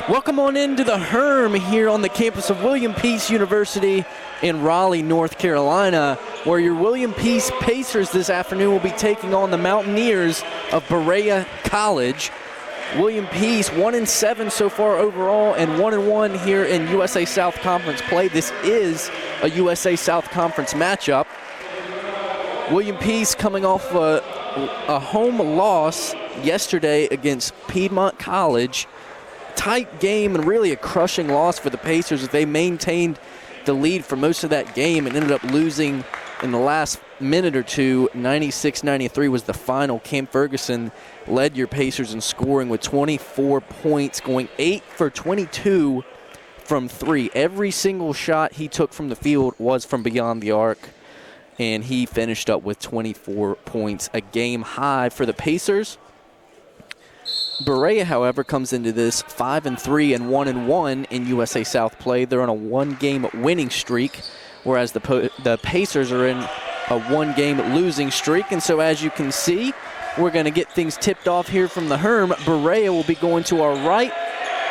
Welcome on into the Herm here on the campus of William Peace University in Raleigh, North Carolina, where your William Peace Pacers this afternoon will be taking on the Mountaineers of Berea College. William Peace 1-7 so far overall and 1-1 here in USA South Conference play. This is a USA South Conference matchup. William Peace coming off a home loss yesterday against Piedmont College. Tight game and really a crushing loss for the Pacers as they maintained the lead for most of that game and ended up losing in the last minute or two. 96-93 was the final. Cam Ferguson led your Pacers in scoring with 24 points, going 8 for 22 from three. Every single shot he took from the field was from beyond the arc, and he finished up with 24 points, a game high for the Pacers. Berea, however, comes into this 5-3 and 1-1 in USA South play. They're on a one-game winning streak, whereas the Pacers are in a one-game losing streak. And so as you can see, we're going to get things tipped off here from the Herm. Berea will be going to our right,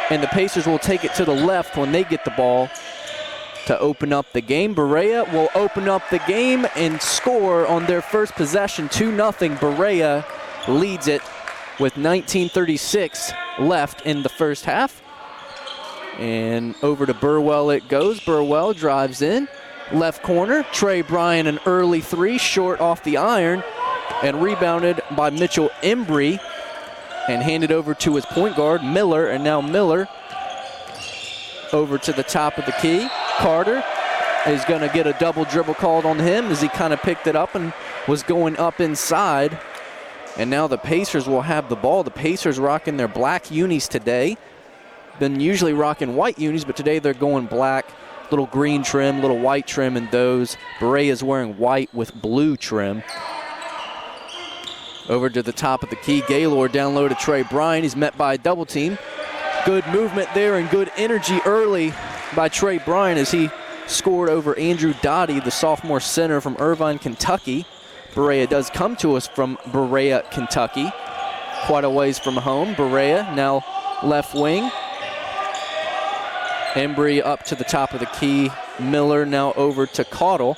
and the Pacers will take it to the left when they get the ball to open up the game. Berea will open up the game and score on their first possession, 2-0. Berea leads it with 19:36 left in the first half. And over to Burwell it goes. Burwell drives in. Left corner, Trey Bryan, an early three, short off the iron, and rebounded by Mitchell Embry and handed over to his point guard, Miller. And now Miller over to the top of the key. Carter is going to get a double dribble called on him as he kind of picked it up and was going up inside. And now the Pacers will have the ball. The Pacers rocking their black unis today. Been usually rocking white unis, but today they're going black. Little green trim, little white trim in those. Berea is wearing white with blue trim. Over to the top of the key. Gaylord down low to Trey Bryan. He's met by a double team. Good movement there and good energy early by Trey Bryan as he scored over Andrew Dottie, the sophomore center from Irvine, Kentucky. Berea does come to us from Berea, Kentucky. Quite a ways from home. Berea now left wing. Embry up to the top of the key. Miller now over to Caudle.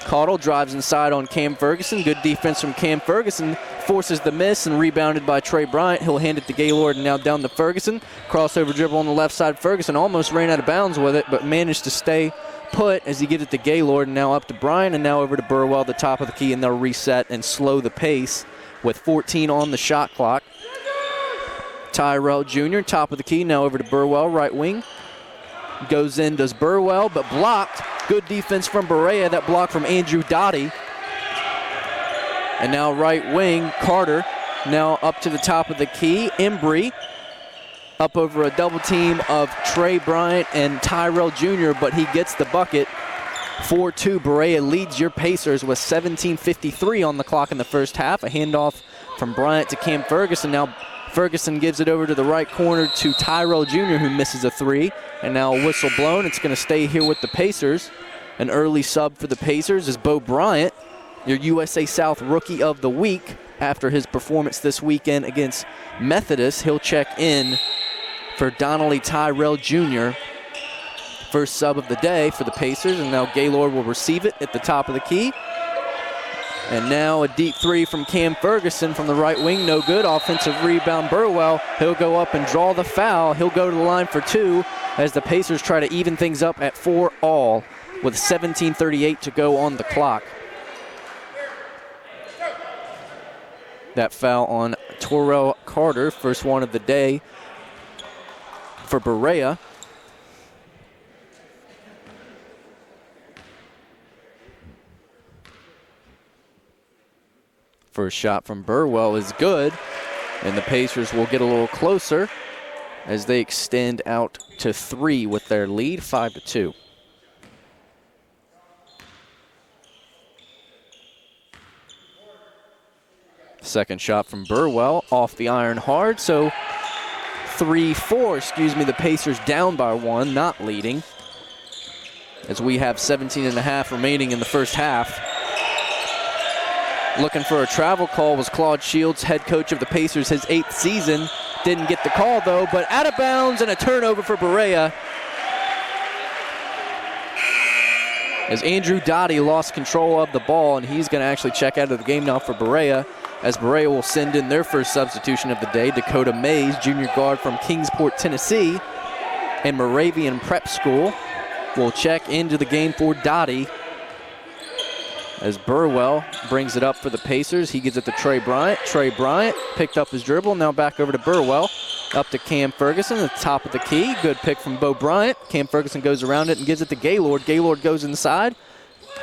Caudle drives inside on Cam Ferguson. Good defense from Cam Ferguson. Forces the miss and rebounded by Trey Bryant. He'll hand it to Gaylord and now down to Ferguson. Crossover dribble on the left side. Ferguson almost ran out of bounds with it, but managed to stay put as he gives it to Gaylord, and now up to Bryan, and now over to Burwell, the top of the key, and they'll reset and slow the pace with 14 on the shot clock. Tyrell Jr., top of the key, now over to Burwell, right wing. Goes in, does Burwell, but blocked. Good defense from Berea, that block from Andrew Dottie. And now right wing, Carter, now up to the top of the key. Embry up over a double team of Trey Bryant and Tyrell Jr., but he gets the bucket. 4-2, Berea leads your Pacers with 17:53 on the clock in the first half. A handoff from Bryant to Cam Ferguson. Now Ferguson gives it over to the right corner to Tyrell Jr., who misses a three. And now a whistle blown. It's going to stay here with the Pacers. An early sub for the Pacers is Bo Bryant, your USA South Rookie of the Week. After his performance this weekend against Methodist, he'll check in for Donnelly Tyrell Jr. First sub of the day for the Pacers, and now Gaylord will receive it at the top of the key. And now a deep three from Cam Ferguson from the right wing, no good. Offensive rebound, Burwell. He'll go up and draw the foul. He'll go to the line for two as the Pacers try to even things up at 4-all with 17:38 to go on the clock. That foul on Torrell Carter, first one of the day for Berea. First shot from Burwell is good, and the Pacers will get a little closer as they extend out to three with their lead, 5-2. Second shot from Burwell off the iron hard, so 3-4, the Pacers down by one, not leading, as we have 17.5 remaining in the first half. Looking for a travel call was Claude Shields, head coach of the Pacers, his 8th season. Didn't get the call, though, but out of bounds and a turnover for Berea. As Andrew Dottie lost control of the ball, and he's going to actually check out of the game now for Berea, as Berea will send in their first substitution of the day. Dakota Mays, junior guard from Kingsport, Tennessee, and Moravian Prep School will check into the game for Dottie. As Burwell brings it up for the Pacers, he gives it to Trey Bryant. Trey Bryant picked up his dribble, now back over to Burwell. Up to Cam Ferguson at the top of the key. Good pick from Bo Bryant. Cam Ferguson goes around it and gives it to Gaylord. Gaylord goes inside.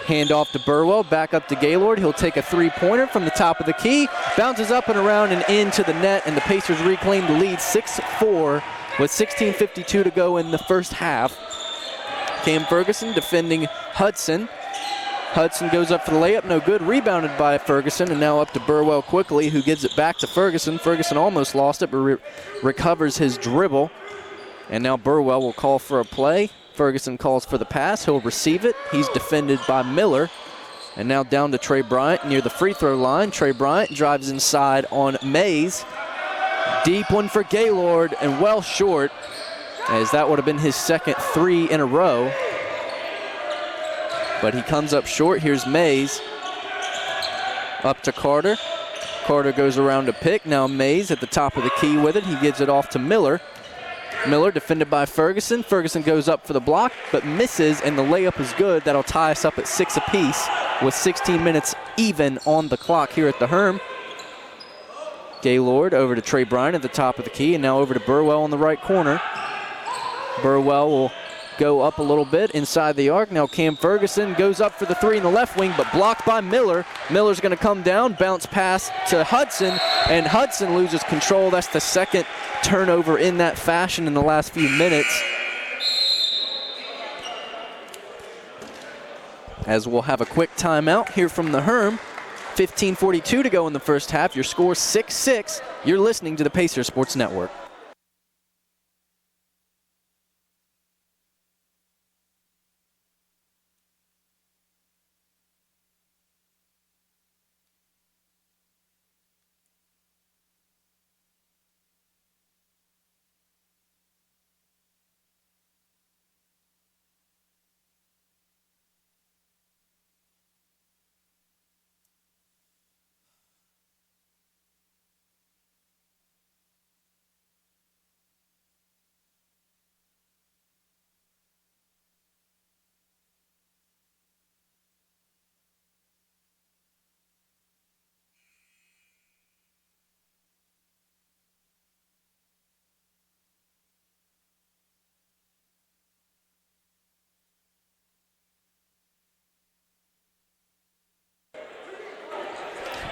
Hand off to Burwell, back up to Gaylord. He'll take a three-pointer from the top of the key. Bounces up and around and into the net, and the Pacers reclaim the lead 6-4 with 16:52 to go in the first half. Cam Ferguson defending Hudson. Hudson goes up for the layup, no good. Rebounded by Ferguson, and now up to Burwell quickly, who gives it back to Ferguson. Ferguson almost lost it, but recovers his dribble. And now Burwell will call for a play. Ferguson calls for the pass. He'll receive it. He's defended by Miller. And now down to Trey Bryant near the free throw line. Trey Bryant drives inside on Mays. Deep one for Gaylord, and well short, as that would have been his second three in a row. But he comes up short. Here's Mays. Up to Carter. Carter goes around to pick. Now Mays at the top of the key with it. He gives it off to Miller. Miller defended by Ferguson. Ferguson goes up for the block, but misses, and the layup is good. That'll tie us up at 6 apiece with 16 minutes even on the clock here at the Herm. Gaylord over to Trey Bryant at the top of the key, and now over to Burwell in the right corner. Burwell will go up a little bit inside the arc. Now Cam Ferguson goes up for the three in the left wing, but blocked by Miller. Miller's going to come down, bounce pass to Hudson, and Hudson loses control. That's the second turnover in that fashion in the last few minutes. As we'll have a quick timeout here from the Herm. 15:42 to go in the first half. Your score 6-6. You're listening to the Pacers Sports Network.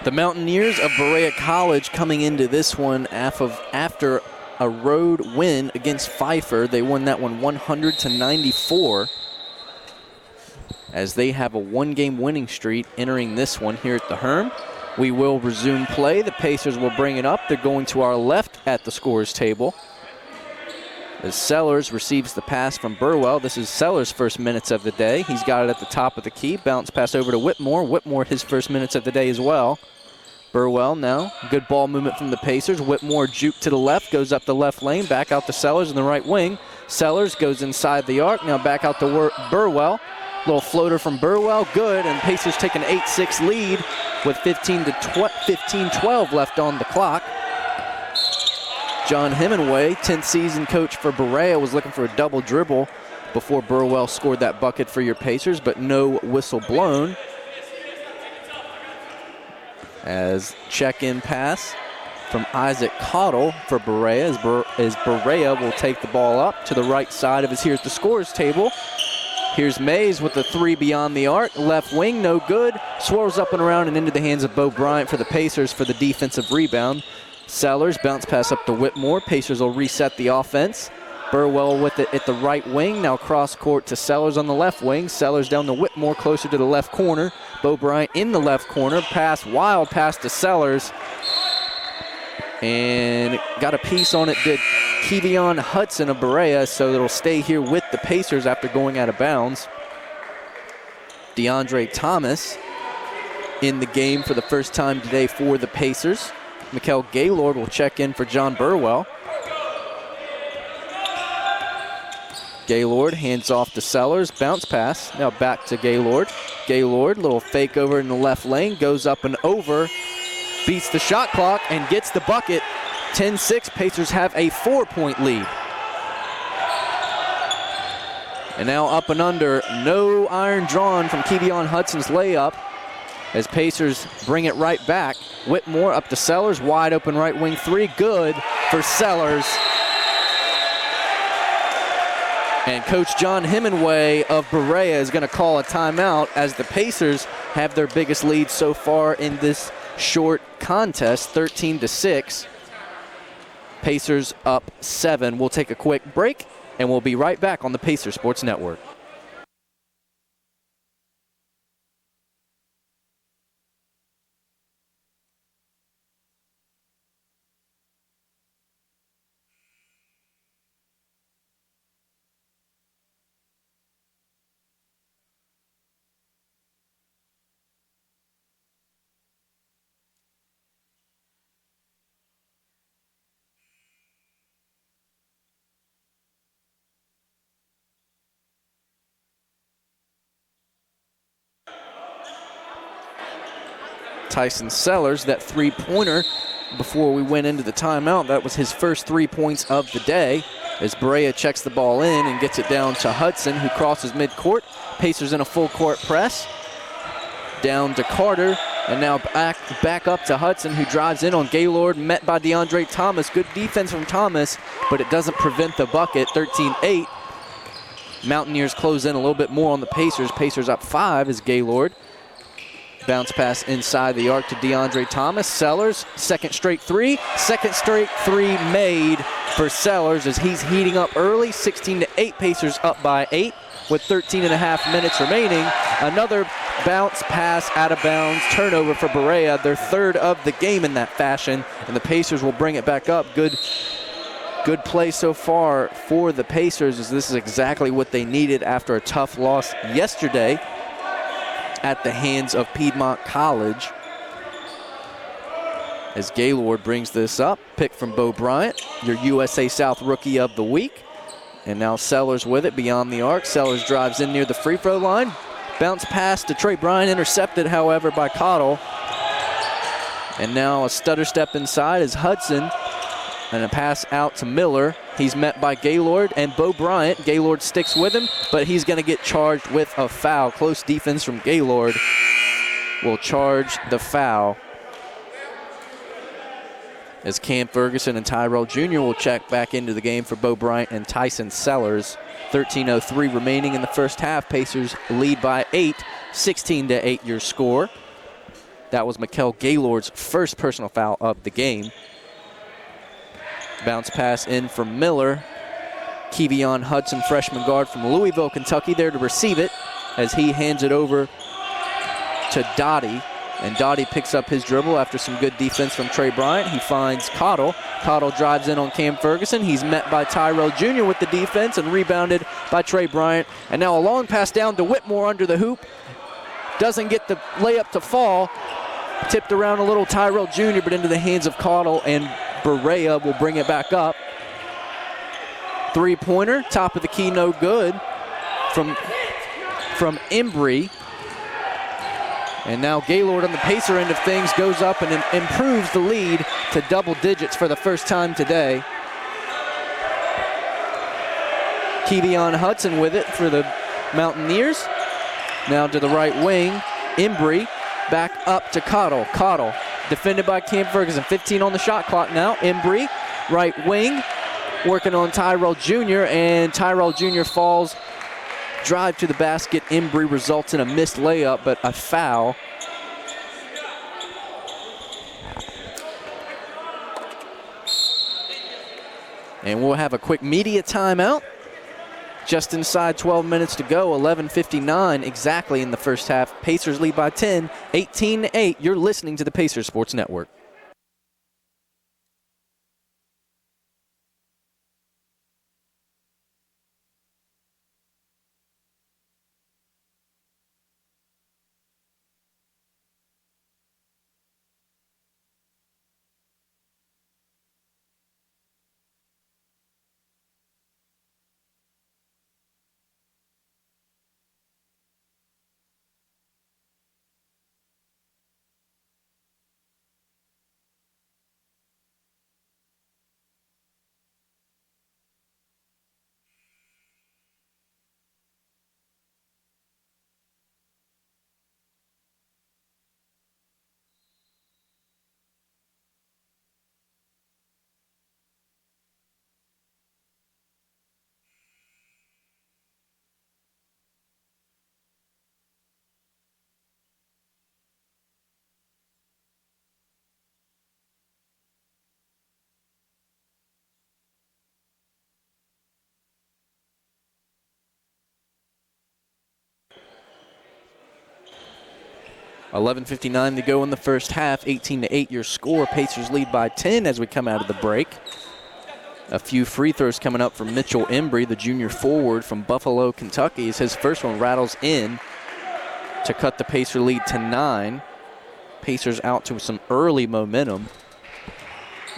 The Mountaineers of Berea College coming into this one after a road win against Pfeiffer. They won that one 100-94 as they have a one-game winning streak entering this one here at the Herm. We will resume play. The Pacers will bring it up. They're going to our left at the scorer's table. As Sellers receives the pass from Burwell. This is Sellers' first minutes of the day. He's got it at the top of the key. Bounce pass over to Whitmore. Whitmore, his first minutes of the day as well. Burwell now, good ball movement from the Pacers. Whitmore juke to the left, goes up the left lane, back out to Sellers in the right wing. Sellers goes inside the arc, now back out to Burwell. Little floater from Burwell, good, and Pacers take an 8-6 lead with 15-12 left on the clock. John Hemingway, 10th season coach for Berea, was looking for a double dribble before Burwell scored that bucket for your Pacers, but no whistle blown. As check-in pass from Isaac Cottle for Berea as Berea will take the ball up to the right side of us here at the scorer's table. Here's Mays with the three beyond the arc. Left wing, no good. Swirls up and around and into the hands of Bo Bryant for the Pacers for the defensive rebound. Sellers bounce pass up to Whitmore. Pacers will reset the offense. Burwell with it at the right wing. Now cross court to Sellers on the left wing. Sellers down to Whitmore closer to the left corner. Bo Bryant in the left corner. Wild pass to Sellers. And got a piece on it, did Kevion Hudson of Berea, so it'll stay here with the Pacers after going out of bounds. DeAndre Thomas in the game for the first time today for the Pacers. Mikal Gaylord will check in for John Burwell. Gaylord hands off to Sellers, bounce pass, now back to Gaylord. Gaylord, little fake over in the left lane, goes up and over, beats the shot clock and gets the bucket. 10-6, Pacers have a 4-point lead. And now up and under, no iron drawn from Kevion Hudson's layup as Pacers bring it right back. Whitmore up to Sellers, wide open right wing three, good for Sellers. And Coach John Hemingway of Berea is going to call a timeout as the Pacers have their biggest lead so far in this short contest, 13-6. Pacers up 7. We'll take a quick break, and we'll be right back on the Pacer Sports Network. Tyson Sellers, that three-pointer before we went into the timeout, that was his first 3 points of the day as Berea checks the ball in and gets it down to Hudson, who crosses midcourt. Pacers in a full court press. Down to Carter, and now back up to Hudson, who drives in on Gaylord, met by DeAndre Thomas. Good defense from Thomas, but it doesn't prevent the bucket. 13-8. Mountaineers close in a little bit more on the Pacers. Pacers up 5 as Gaylord. Bounce pass inside the arc to DeAndre Thomas. Sellers, second straight three made for Sellers as he's heating up early. 16-8, Pacers up by 8 with 13.5 minutes remaining. Another bounce pass out of bounds, turnover for Berea, their third of the game in that fashion, and the Pacers will bring it back up. Good play so far for the Pacers, as this is exactly what they needed after a tough loss yesterday at the hands of Piedmont College. As Gaylord brings this up, pick from Bo Bryant, your USA South Rookie of the Week. And now Sellers with it beyond the arc. Sellers drives in near the free throw line. Bounce pass to Trey Bryant, intercepted, however, by Cottle. And now a stutter step inside is Hudson. And a pass out to Miller. He's met by Gaylord and Bo Bryant. Gaylord sticks with him, but he's going to get charged with a foul. Close defense from Gaylord will charge the foul. As Cam Ferguson and Tyrell Jr. will check back into the game for Bo Bryant and Tyson Sellers. 13:03 remaining in the first half. Pacers lead by 8, 16-8 your score. That was Mikal Gaylord's first personal foul of the game. Bounce pass in from Miller. Kevion Hudson, freshman guard from Louisville, Kentucky, there to receive it as he hands it over to Dottie. And Dottie picks up his dribble after some good defense from Trey Bryant. He finds Cottle. Cottle drives in on Cam Ferguson. He's met by Tyrell Jr. with the defense and rebounded by Trey Bryant. And now a long pass down to Whitmore under the hoop. Doesn't get the layup to fall. Tipped around a little Tyrell Jr., but into the hands of Cottle, and Berea will bring it back up. Three-pointer, top of the key, no good from Embry. And now Gaylord on the Pacer end of things goes up and improves the lead to double digits for the first time today. Kevion Hudson with it for the Mountaineers. Now to the right wing, Embry back up to Cottle. Cottle defended by Cam Ferguson. 15 on the shot clock now. Embry, right wing, working on Tyrell Jr., and Tyrell Jr. falls. Drive to the basket. Embry results in a missed layup, but a foul. And we'll have a quick media timeout. Just inside 12 minutes to go, 11:59 exactly in the first half. Pacers lead by 10, 18-8. You're listening to the Pacers Sports Network. 11:59 to go in the first half. 18-8 your score. Pacers lead by 10 as we come out of the break. A few free throws coming up from Mitchell Embry, the junior forward from Buffalo, Kentucky. As his first one rattles in to cut the Pacer lead to 9. Pacers out to some early momentum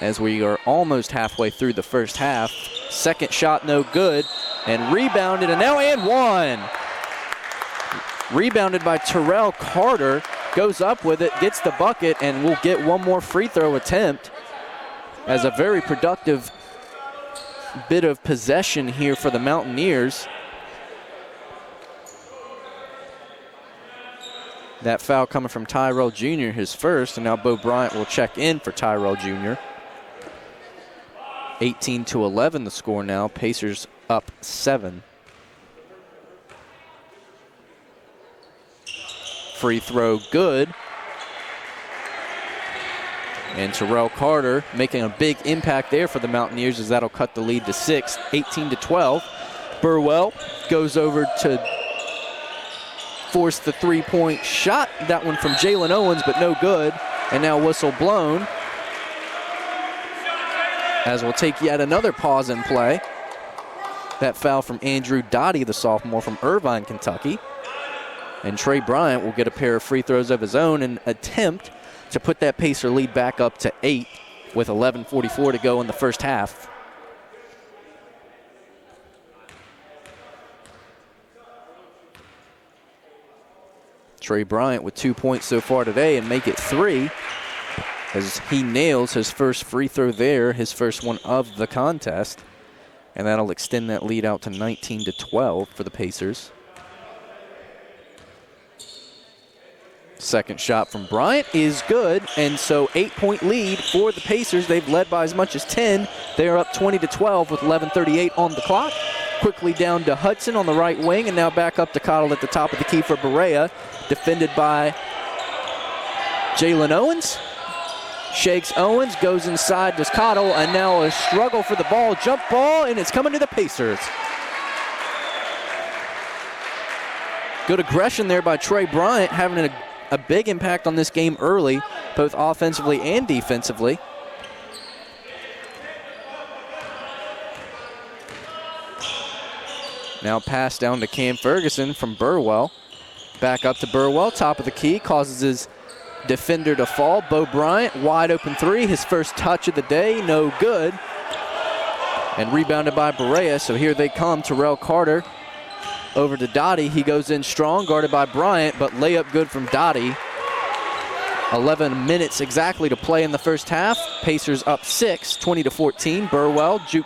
as we are almost halfway through the first half. Second shot no good, and rebounded, and now and one. Rebounded by Terrell Carter, goes up with it, gets the bucket, and will get one more free throw attempt as a very productive bit of possession here for the Mountaineers. That foul coming from Tyrell Jr., his first, and now Bo Bryant will check in for Tyrell Jr. 18-11 the score now. Pacers up 7. Free throw good. And Terrell Carter making a big impact there for the Mountaineers as that'll cut the lead to 6, 18-12. Burwell goes over to force the three-point shot. That one from Jalen Owens, but no good. And now whistle blown as we'll take yet another pause in play. That foul from Andrew Dottie, the sophomore from Irvine, Kentucky. And Trey Bryant will get a pair of free throws of his own and attempt to put that Pacer lead back up to 8 with 11:44 to go in the first half. Trey Bryant with 2 points so far today and make it 3 as he nails his first free throw there, his first one of the contest. And that'll extend that lead out to 19-12 for the Pacers. Second shot from Bryant is good, and so 8-point lead for the Pacers. They've led by as much as 10. They are up 20-12 with 11:38 on the clock. Quickly down to Hudson on the right wing, and now back up to Cottle at the top of the key for Berea. Defended by Jalen Owens. Shakes Owens, goes inside to Cottle, and now a struggle for the ball. Jump ball, and it's coming to the Pacers. Good aggression there by Trey Bryant, having a big impact on this game early, both offensively and defensively. Now pass down to Cam Ferguson from Burwell. Back up to Burwell, top of the key, causes his defender to fall. Bo Bryant, wide open three, his first touch of the day, no good. And rebounded by Berea, so here they come. Terrell Carter over to Dottie. He goes in strong, guarded by Bryant, but layup good from Dottie. 11 minutes exactly to play in the first half. Pacers up 6, 20-14. Burwell juke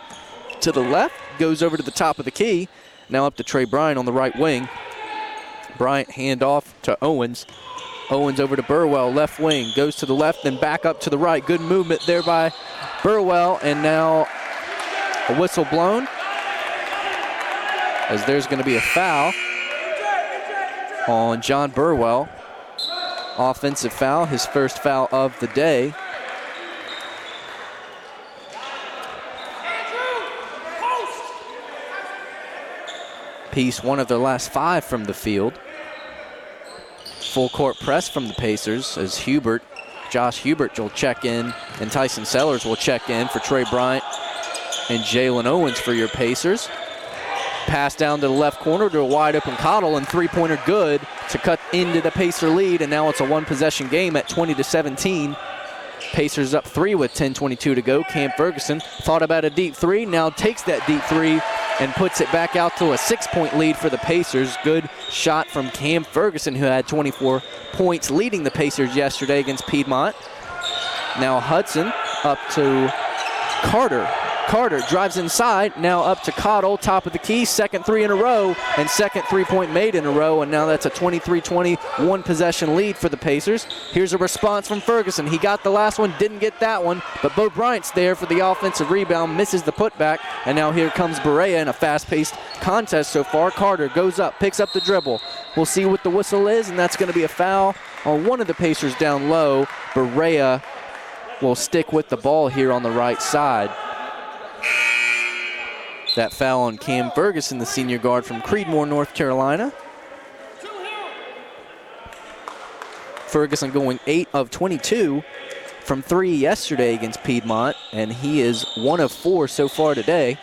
to the left, goes over to the top of the key. Now up to Trey Bryant on the right wing. Bryant hand off to Owens. Owens over to Burwell, left wing, goes to the left, then back up to the right. Good movement there by Burwell, and now a whistle blown as there's going to be a foul on John Burwell. Offensive foul, his first foul of the day. Piece one of their last 5 from the field. Full court press from the Pacers as Josh Hubert will check in, and Tyson Sellers will check in for Trey Bryant and Jalen Owens for your Pacers. Pass down to the left corner to a wide open Cottle, and three-pointer good to cut into the Pacer lead, and now it's a one-possession game at 20-17. Pacers up 3 with 10:22 to go. Cam Ferguson thought about a deep three, now takes that deep three and puts it back out to a 6-point lead for the Pacers. Good shot from Cam Ferguson, who had 24 points leading the Pacers yesterday against Piedmont. Now Hudson up to Carter. Carter drives inside, now up to Cottle, top of the key, second three in a row, and second three-point made in a row, and now that's a 23-20 one-possession lead for the Pacers. Here's a response from Ferguson. He got the last one, didn't get that one, but Bo Bryant's there for the offensive rebound, misses the putback, and now here comes Berea in a fast-paced contest so far. Carter goes up, picks up the dribble. We'll see what the whistle is, and that's going to be a foul on one of the Pacers down low. Berea will stick with the ball here on the right side. That foul on Cam Ferguson, the senior guard from Creedmoor, North Carolina. Ferguson going 8 of 22 from 3 yesterday against Piedmont, and he is 1 of 4 so far today.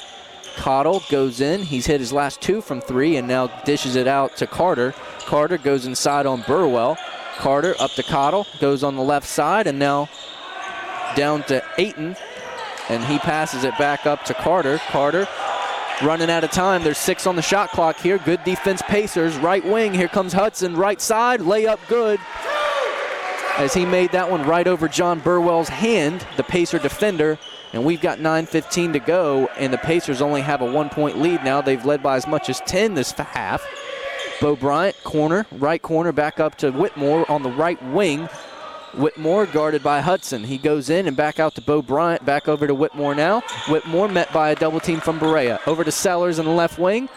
Cottle goes in. He's hit his last 2 from 3 and now dishes it out to Carter. Carter goes inside on Burwell. Carter up to Cottle, goes on the left side, and now down to Ayton, and he passes it back up to Carter. Carter running out of time. There's 6 on the shot clock here. Good defense, Pacers. Right wing, here comes Hudson. Right side, layup good. As he made that one right over John Burwell's hand, the Pacer defender. And we've got 9:15 to go, and the Pacers only have a 1-point lead now. They've led by as much as 10 this half. Bo Bryant, corner, right corner, back up to Whitmore on the right wing. Whitmore guarded by Hudson. He goes in and back out to Bo Bryant, back over to Whitmore now. Whitmore met by a double team from Berea. Over to Sellers in the left wing.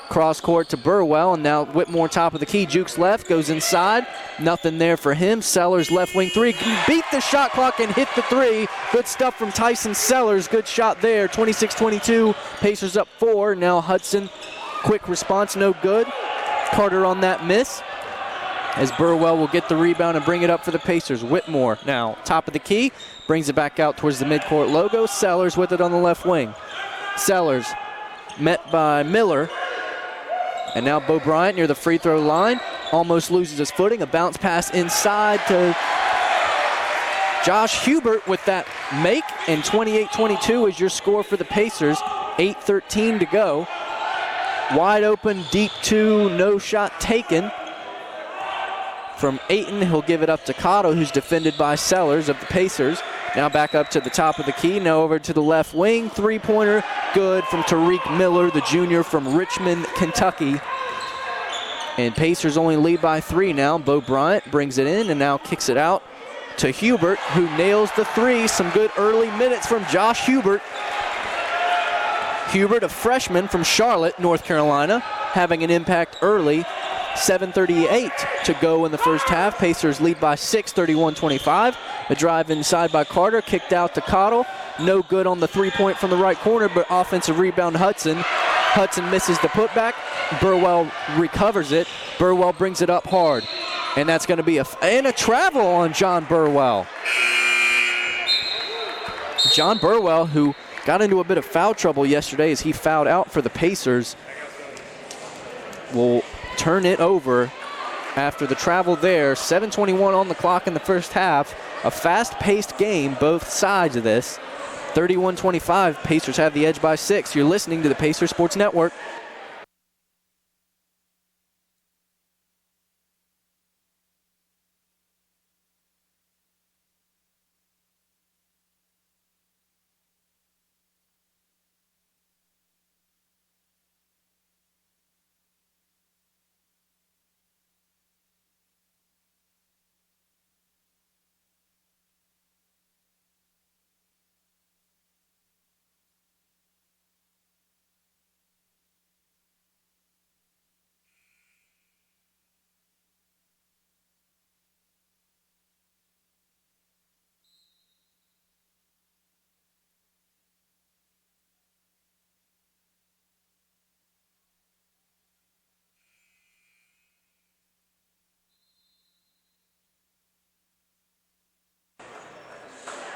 Cross court to Burwell, and now Whitmore top of the key. Jukes left, goes inside. Nothing there for him. Sellers left wing 3. Beat the shot clock and hit the 3. Good stuff from Tyson Sellers. Good shot there. 26-22. Pacers up 4. Now Hudson, quick response, no good. Carter on that miss. As Burwell will get the rebound and bring it up for the Pacers. Whitmore now top of the key. Brings it back out towards the midcourt logo. Sellers with it on the left wing. Sellers met by Miller. And now Bo Bryant near the free throw line. Almost loses his footing. A bounce pass inside to Josh Hubert with that make. And 28-22 is your score for the Pacers. 8:13 to go. Wide open, deep 2, no shot taken. From Ayton, he'll give it up to Cotto, who's defended by Sellers of the Pacers. Now back up to the top of the key, now over to the left wing. 3-pointer, good from Tariq Miller, the junior from Richmond, Kentucky. And Pacers only lead by 3 now. Bo Bryant brings it in and now kicks it out to Hubert, who nails the 3. Some good early minutes from Josh Hubert. Hubert, a freshman from Charlotte, North Carolina, having an impact early. 7:38 to go in the first half. Pacers lead by 6, 31-25. A drive inside by Carter, kicked out to Cottle. No good on the 3-point from the right corner, but offensive rebound Hudson. Hudson misses the putback. Burwell recovers it. Burwell brings it up hard. And that's going to be a travel on John Burwell. John Burwell, who got into a bit of foul trouble yesterday as he fouled out for the Pacers, will turn it over after the travel there. 7:21 on the clock in the first half. A fast-paced game, both sides of this. 31-25, Pacers have the edge by 6. You're listening to the Pacers Sports Network.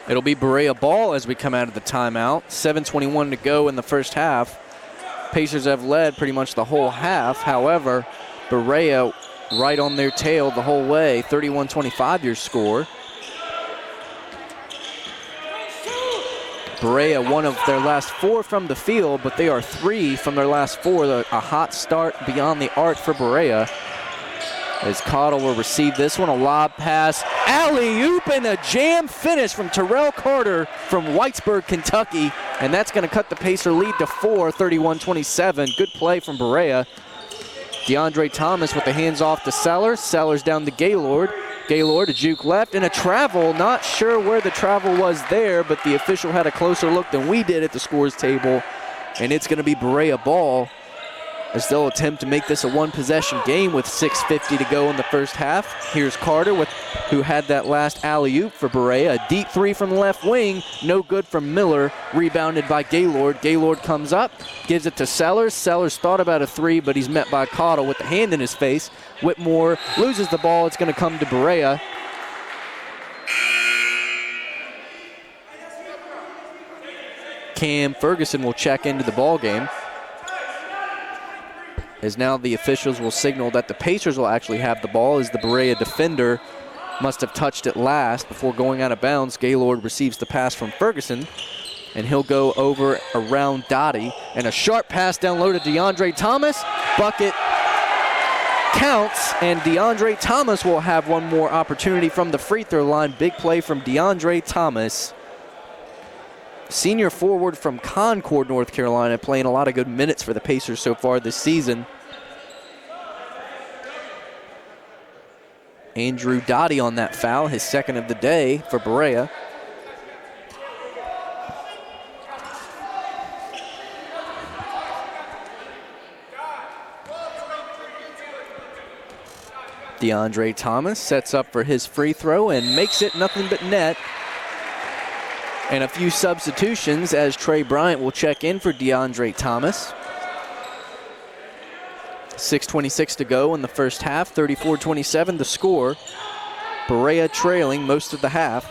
It'll be Berea ball as we come out of the timeout. 7:21 to go in the first half. Pacers have led pretty much the whole half. However, Berea right on their tail the whole way. 31-25 your score. Berea, one of their last 4 from the field, but they are 3 from their last 4. A hot start beyond the arc for Berea. As Cottle will receive this one, a lob pass, alley-oop, and a jam finish from Terrell Carter from Whitesburg, Kentucky. And that's going to cut the Pacer lead to 4, 31-27. Good play from Berea. DeAndre Thomas with the hands off to Sellers. Sellers down to Gaylord. Gaylord to Juke left, and a travel. Not sure where the travel was there, but the official had a closer look than we did at the scores table. And it's going to be Berea ball as they'll attempt to make this a one-possession game with 6:50 to go in the first half. Here's Carter, who had that last alley-oop for Berea. A deep three from the left wing, no good from Miller, rebounded by Gaylord. Gaylord comes up, gives it to Sellers. Sellers thought about a three, but he's met by Cottle with the hand in his face. Whitmore loses the ball. It's going to come to Berea. Cam Ferguson will check into the ball game, as now the officials will signal that the Pacers will actually have the ball, as the Berea defender must have touched it last before going out of bounds. Gaylord receives the pass from Ferguson, and he'll go over around Dottie, and a sharp pass down low to DeAndre Thomas. Bucket counts, and DeAndre Thomas will have one more opportunity from the free throw line. Big play from DeAndre Thomas, senior forward from Concord, North Carolina, playing a lot of good minutes for the Pacers so far this season. Andrew Dottie on that foul, his second of the day for Berea. DeAndre Thomas sets up for his free throw and makes it nothing but net. And a few substitutions as Trey Bryant will check in for DeAndre Thomas. 6:26 to go in the first half, 34-27 the score. Berea trailing most of the half.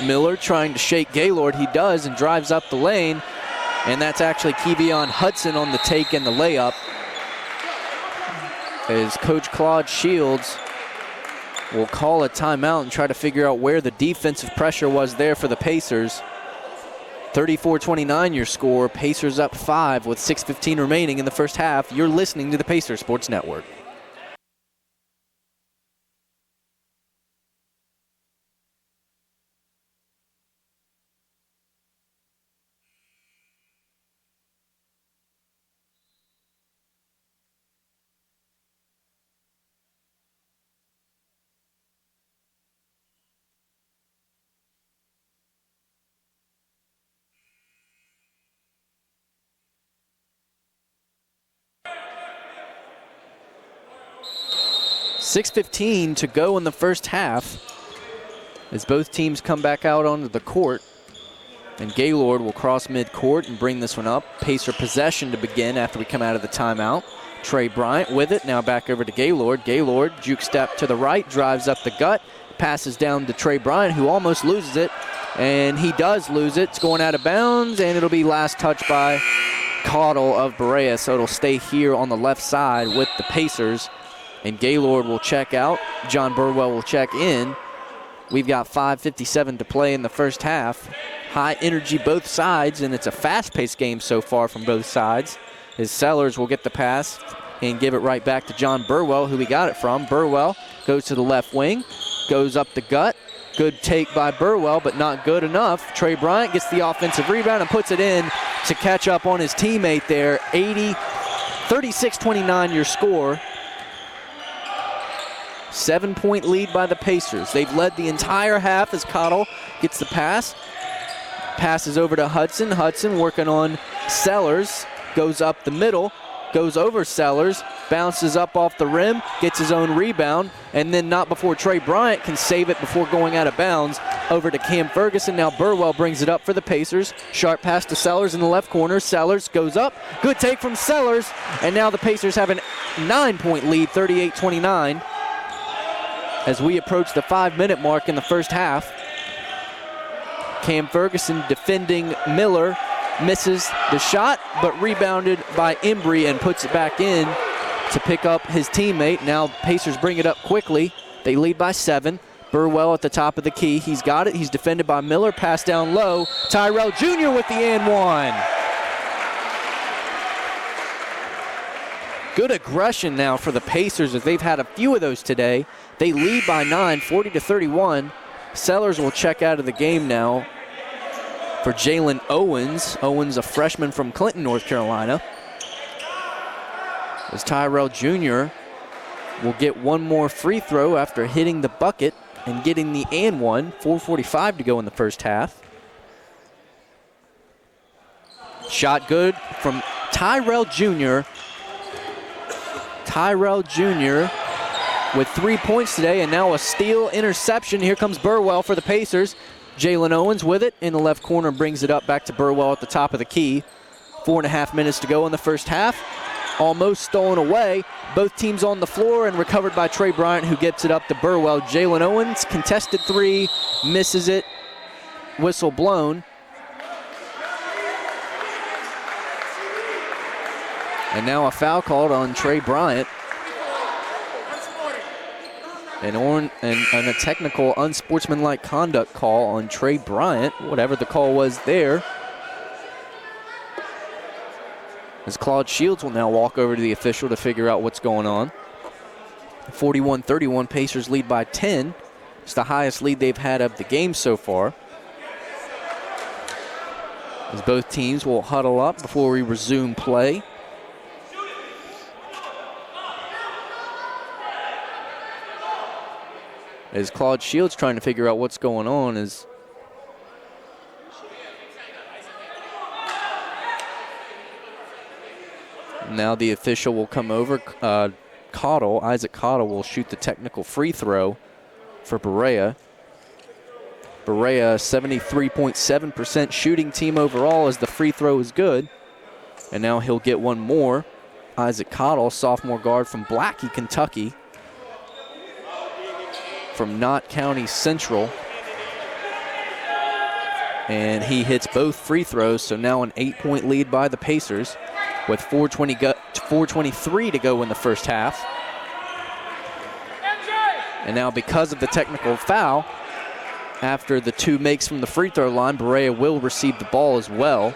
Miller trying to shake Gaylord, he does, and drives up the lane. And that's actually Kevion Hudson on the take and the layup, as Coach Claude Shields will call a timeout and try to figure out where the defensive pressure was there for the Pacers. 34-29 your score. Pacers up 5 with 6:15 remaining in the first half. You're listening to the Pacers Sports Network. .6:15 to go in the first half as both teams come back out onto the court. And Gaylord will cross midcourt and bring this one up. Pacer possession to begin after we come out of the timeout. Trey Bryant with it, now back over to Gaylord. Gaylord, juke step to the right, drives up the gut, passes down to Trey Bryant, who almost loses it. And he does lose it. It's going out of bounds, and it'll be last touch by Cottle of Berea. So it'll stay here on the left side with the Pacers. And Gaylord will check out. John Burwell will check in. We've got 5:57 to play in the first half. High energy both sides, and it's a fast-paced game so far from both sides. As Sellers will get the pass and give it right back to John Burwell, who we got it from. Burwell goes to the left wing, goes up the gut. Good take by Burwell, but not good enough. Trey Bryant gets the offensive rebound and puts it in to catch up on his teammate there. 36-29 your score. 7-point lead by the Pacers. They've led the entire half as Cottle gets the pass. Passes over to Hudson. Hudson working on Sellers. Goes up the middle. Goes over Sellers. Bounces up off the rim. Gets his own rebound. And then not before Trey Bryant can save it before going out of bounds. Over to Cam Ferguson. Now Burwell brings it up for the Pacers. Sharp pass to Sellers in the left corner. Sellers goes up. Good take from Sellers. And now the Pacers have a 9-point lead, 38-29. As we approach the 5-minute mark in the first half. Cam Ferguson defending Miller, misses the shot, but rebounded by Embry and puts it back in to pick up his teammate. Now Pacers bring it up quickly. They lead by 7. Burwell at the top of the key. He's got it. He's defended by Miller. Pass down low. Tyrell Jr. with the and one. Good aggression now for the Pacers as they've had a few of those today. They lead by 9, 40-31. Sellers will check out of the game now for Jalen Owens. Owens, a freshman from Clinton, North Carolina. As Tyrell Jr. will get one more free throw after hitting the bucket and getting the and one. 4:45 to go in the first half. Shot good from Tyrell Jr. with 3 points today, and now a steal interception. Here comes Burwell for the Pacers. Jalen Owens with it in the left corner, brings it up back to Burwell at the top of the key. 4.5 minutes to go in the first half. Almost stolen away. Both teams on the floor and recovered by Trey Bryant, who gets it up to Burwell. Jalen Owens, contested three, misses it. Whistle blown. And now a foul called on Trey Bryant. And a technical unsportsmanlike conduct call on Trey Bryant, whatever the call was there. As Claude Shields will now walk over to the official to figure out what's going on. 41-31, Pacers lead by 10. It's the highest lead they've had of the game so far. As both teams will huddle up before we resume play. As Claude Shields trying to figure out what's going on is now the official will come over. Isaac Cottle will shoot the technical free throw for Berea. Berea, 73.7% shooting team overall, as the free throw is good. And now he'll get one more. Isaac Cottle, sophomore guard from Blackie, Kentucky, from Knott County Central. And he hits both free throws, so now an 8-point lead by the Pacers with 4:23 to go in the first half. And now because of the technical foul, after the two makes from the free throw line, Berea will receive the ball as well.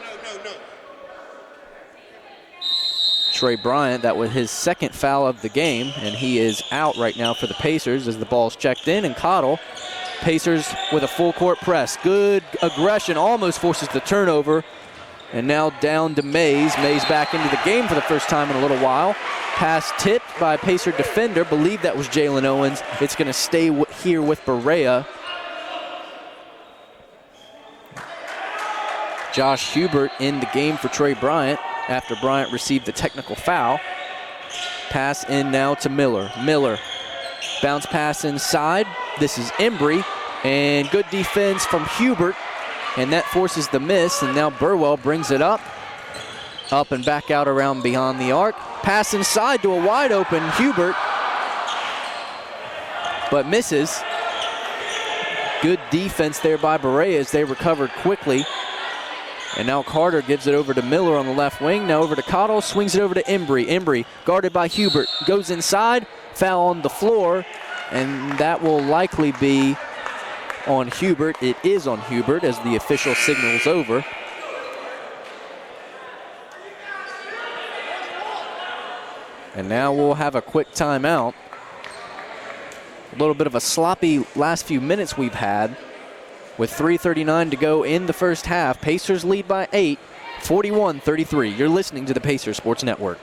Trey Bryant, that was his second foul of the game, and he is out right now for the Pacers as the ball's checked in. And Cottle, Pacers with a full court press. Good aggression, almost forces the turnover. And now down to Mays. Mays back into the game for the first time in a little while. Pass tipped by a Pacer defender. Believe that was Jalen Owens. It's going to stay here with Berea. Josh Hubert in the game for Trey Bryant after Bryant received the technical foul. Pass in now to Miller. Miller, bounce pass inside. This is Embry, and good defense from Hubert, and that forces the miss, and now Burwell brings it up and back out around beyond the arc. Pass inside to a wide open Hubert, but misses. Good defense there by Berea as they recovered quickly. And now Carter gives it over to Miller on the left wing. Now over to Cottle, swings it over to Embry. Embry, guarded by Hubert, goes inside, foul on the floor, and that will likely be on Hubert. It is on Hubert as the official signals over. And now we'll have a quick timeout. A little bit of a sloppy last few minutes we've had. With 3:39 to go in the first half, Pacers lead by 8, 41-33. You're listening to the Pacers Sports Network.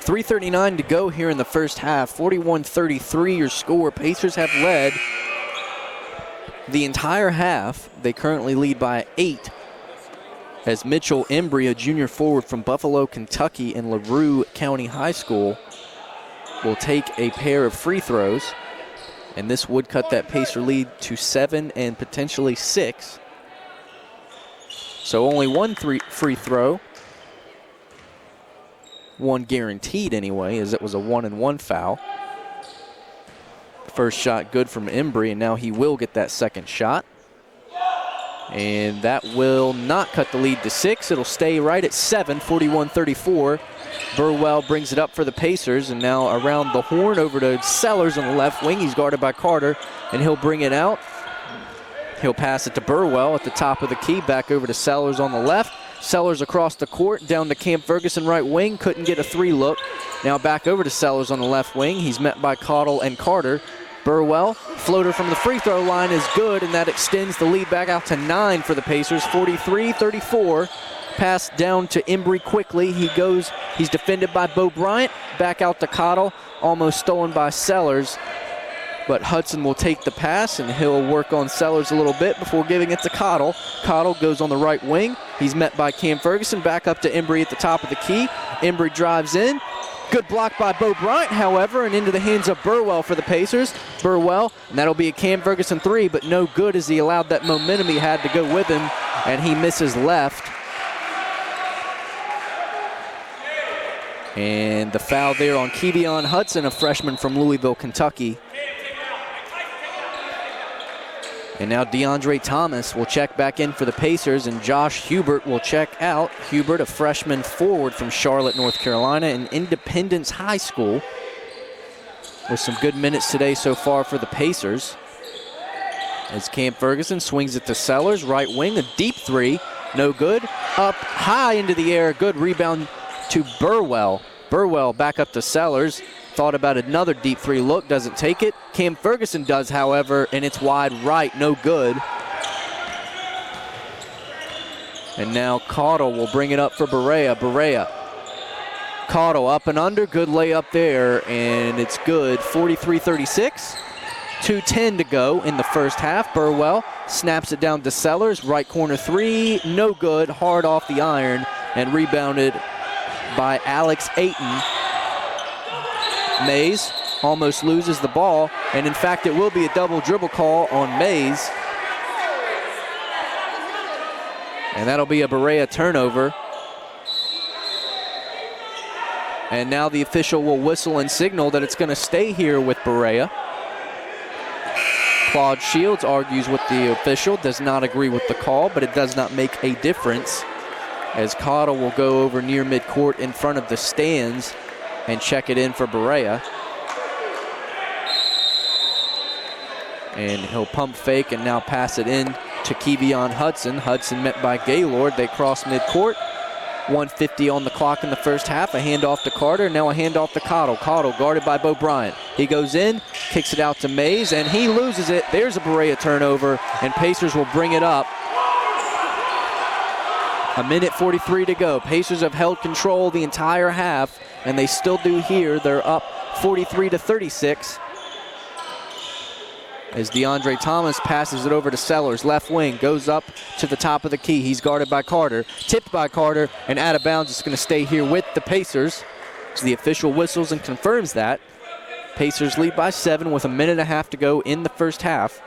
.339 to go here in the first half. 41-33 your score. Pacers have led the entire half. They currently lead by 8 as Mitchell Embry, a junior forward from Buffalo, Kentucky and LaRue County High School, will take a pair of free throws. And this would cut that Pacer lead to 7 and potentially 6. So only one free throw one guaranteed anyway, as it was a 1-and-1 foul. First shot good from Embry, and now he will get that second shot. And that will not cut the lead to 6. It'll stay right at 7, 41-34. Burwell brings it up for the Pacers, and now around the horn over to Sellers on the left wing. He's guarded by Carter, and he'll bring it out. He'll pass it to Burwell at the top of the key, back over to Sellers on the left. Sellers across the court, down to Cam Ferguson right wing, couldn't get a 3 look. Now back over to Sellers on the left wing. He's met by Cottle and Carter. Burwell, floater from the free throw line is good, and that extends the lead back out to 9 for the Pacers, 43-34. Pass down to Embry quickly. He's defended by Bo Bryant. Back out to Cottle, almost stolen by Sellers. But Hudson will take the pass, and he'll work on Sellers a little bit before giving it to Cottle. Cottle goes on the right wing. He's met by Cam Ferguson. Back up to Embry at the top of the key. Embry drives in. Good block by Bo Bryant, however, and into the hands of Burwell for the Pacers. Burwell, and that'll be a Cam Ferguson 3, but no good as he allowed that momentum he had to go with him, and he misses left. And the foul there on Kevion Hudson, a freshman from Louisville, Kentucky. And now DeAndre Thomas will check back in for the Pacers, and Josh Hubert will check out. Hubert, a freshman forward from Charlotte, North Carolina, and Independence High School, with some good minutes today so far for the Pacers. As Cam Ferguson swings it to Sellers, right wing, a deep 3, no good. Up high into the air, good rebound to Burwell. Burwell back up to Sellers. Thought about another deep 3 look, doesn't take it. Cam Ferguson does, however, and it's wide right, no good. And now Cottle will bring it up for Berea. Berea. Cottle up and under, good layup there, and it's good. 43-36. 2:10 to go in the first half. Burwell snaps it down to Sellers. Right corner 3, no good. Hard off the iron, and rebounded by Alex Ayton. Mays almost loses the ball, and in fact it will be a double dribble call on Mays. And that'll be a Berea turnover. And now the official will whistle and signal that it's going to stay here with Berea. Claude Shields argues with the official, does not agree with the call, but it does not make a difference, as Cottle will go over near midcourt in front of the stands and check it in for Berea. And he'll pump fake and now pass it in to Kevion Hudson. Hudson met by Gaylord. They cross midcourt. 1:50 on the clock in the first half. A handoff to Carter, now a handoff to Cottle. Cottle guarded by Bo Bryant. He goes in, kicks it out to Mays, and he loses it. There's a Berea turnover, and Pacers will bring it up. 1:43 to go. Pacers have held control the entire half, and they still do here. They're up 43-36. As DeAndre Thomas passes it over to Sellers. Left wing, goes up to the top of the key. He's guarded by Carter. Tipped by Carter, and out of bounds. It's going to stay here with the Pacers. So the official whistles and confirms that. Pacers lead by 7 with 1.5 to go in the first half.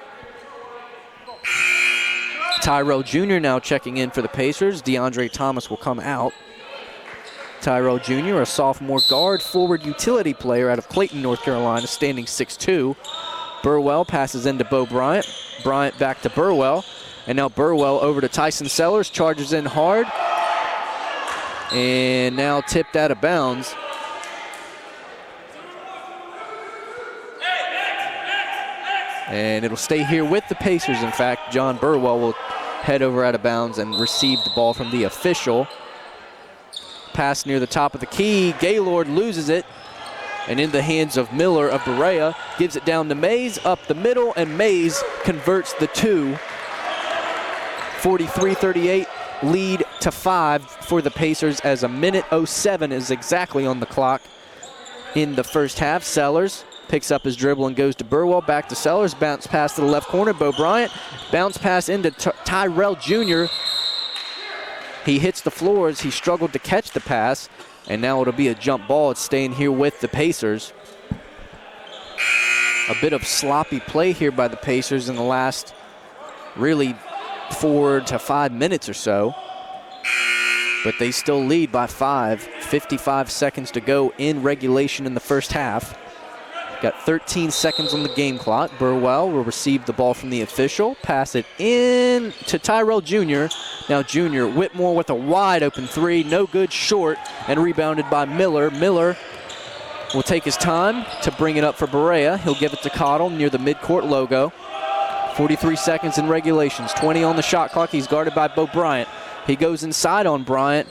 Tyrell Jr. now checking in for the Pacers. DeAndre Thomas will come out. Tyrell Jr., a sophomore guard, forward utility player out of Clayton, North Carolina, standing 6'2". Burwell passes into Bo Bryant. Bryant back to Burwell. And now Burwell over to Tyson Sellers, charges in hard. And now tipped out of bounds. And it'll stay here with the Pacers. In fact, John Burwell will head over out of bounds and receive the ball from the official. Pass near the top of the key. Gaylord loses it. And in the hands of Miller of Berea, gives it down to Mays, up the middle, and Mays converts the 2. 43-38, lead to 5 for the Pacers, as 1:07 is exactly on the clock in the first half. Sellers picks up his dribble and goes to Burwell, back to Sellers, bounce pass to the left corner, Bo Bryant, bounce pass into Tyrell Jr. He hits the floor as he struggled to catch the pass. And now it'll be a jump ball. It's staying here with the Pacers. A bit of sloppy play here by the Pacers in the last really 4 to 5 minutes or so. But they still lead by 5, 55 seconds to go in regulation in the first half. Got 13 seconds on the game clock. Burwell will receive the ball from the official, pass it in to Tyrell Jr. Now Jr. Whitmore with a wide open three, no good, short, and rebounded by Miller. Miller will take his time to bring it up for Berea. He'll give it to Cottle near the midcourt logo. 43 seconds in regulations, 20 on the shot clock. He's guarded by Bo Bryant. He goes inside on Bryant.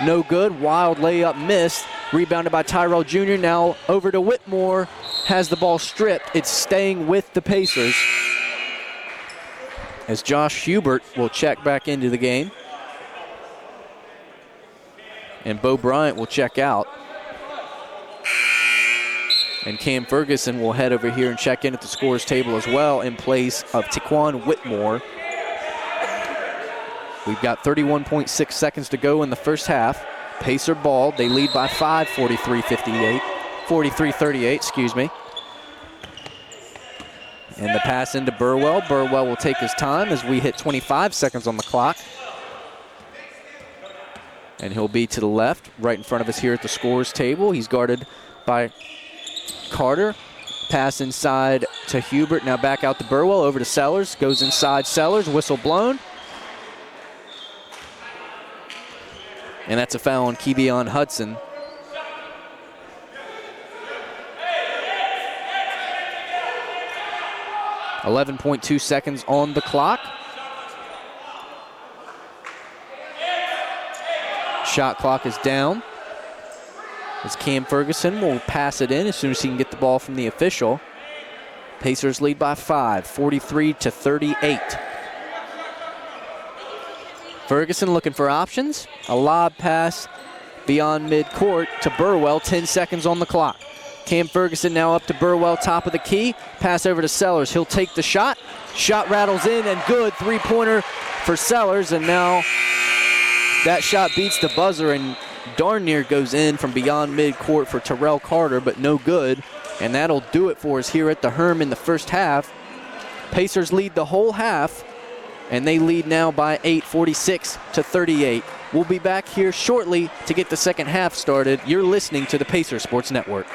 No good, wild layup missed. Rebounded by Tyrell Jr. Now over to Whitmore. Has the ball stripped. It's staying with the Pacers. As Josh Hubert will check back into the game. And Bo Bryant will check out. And Cam Ferguson will head over here and check in at the scorer's table as well in place of Taquan Whitmore. We've got 31.6 seconds to go in the first half. Pacer ball, they lead by 5, 43-38, excuse me. And the pass into Burwell. Burwell will take his time as we hit 25 seconds on the clock. And he'll be to the left, right in front of us here at the scorer's table. He's guarded by Carter. Pass inside to Hubert, now back out to Burwell, over to Sellers. Goes inside Sellers, whistle blown. And that's a foul on Kevion Hudson. .2 seconds on the clock. Shot clock is down. As Cam Ferguson will pass it in as soon as he can get the ball from the official. Pacers lead by 5, 43-38. Ferguson looking for options. A lob pass beyond midcourt to Burwell, 10 seconds on the clock. Cam Ferguson now up to Burwell, top of the key. Pass over to Sellers. He'll take the shot. Shot rattles in and good. Three-pointer for Sellers. And now that shot beats the buzzer and darn near goes in from beyond midcourt for Terrell Carter, but no good. And that'll do it for us here at the Herm in the first half. Pacers lead the whole half, and they lead now by 8, 46-38. We'll be back here shortly to get the second half started. You're listening to the Pacer Sports Network.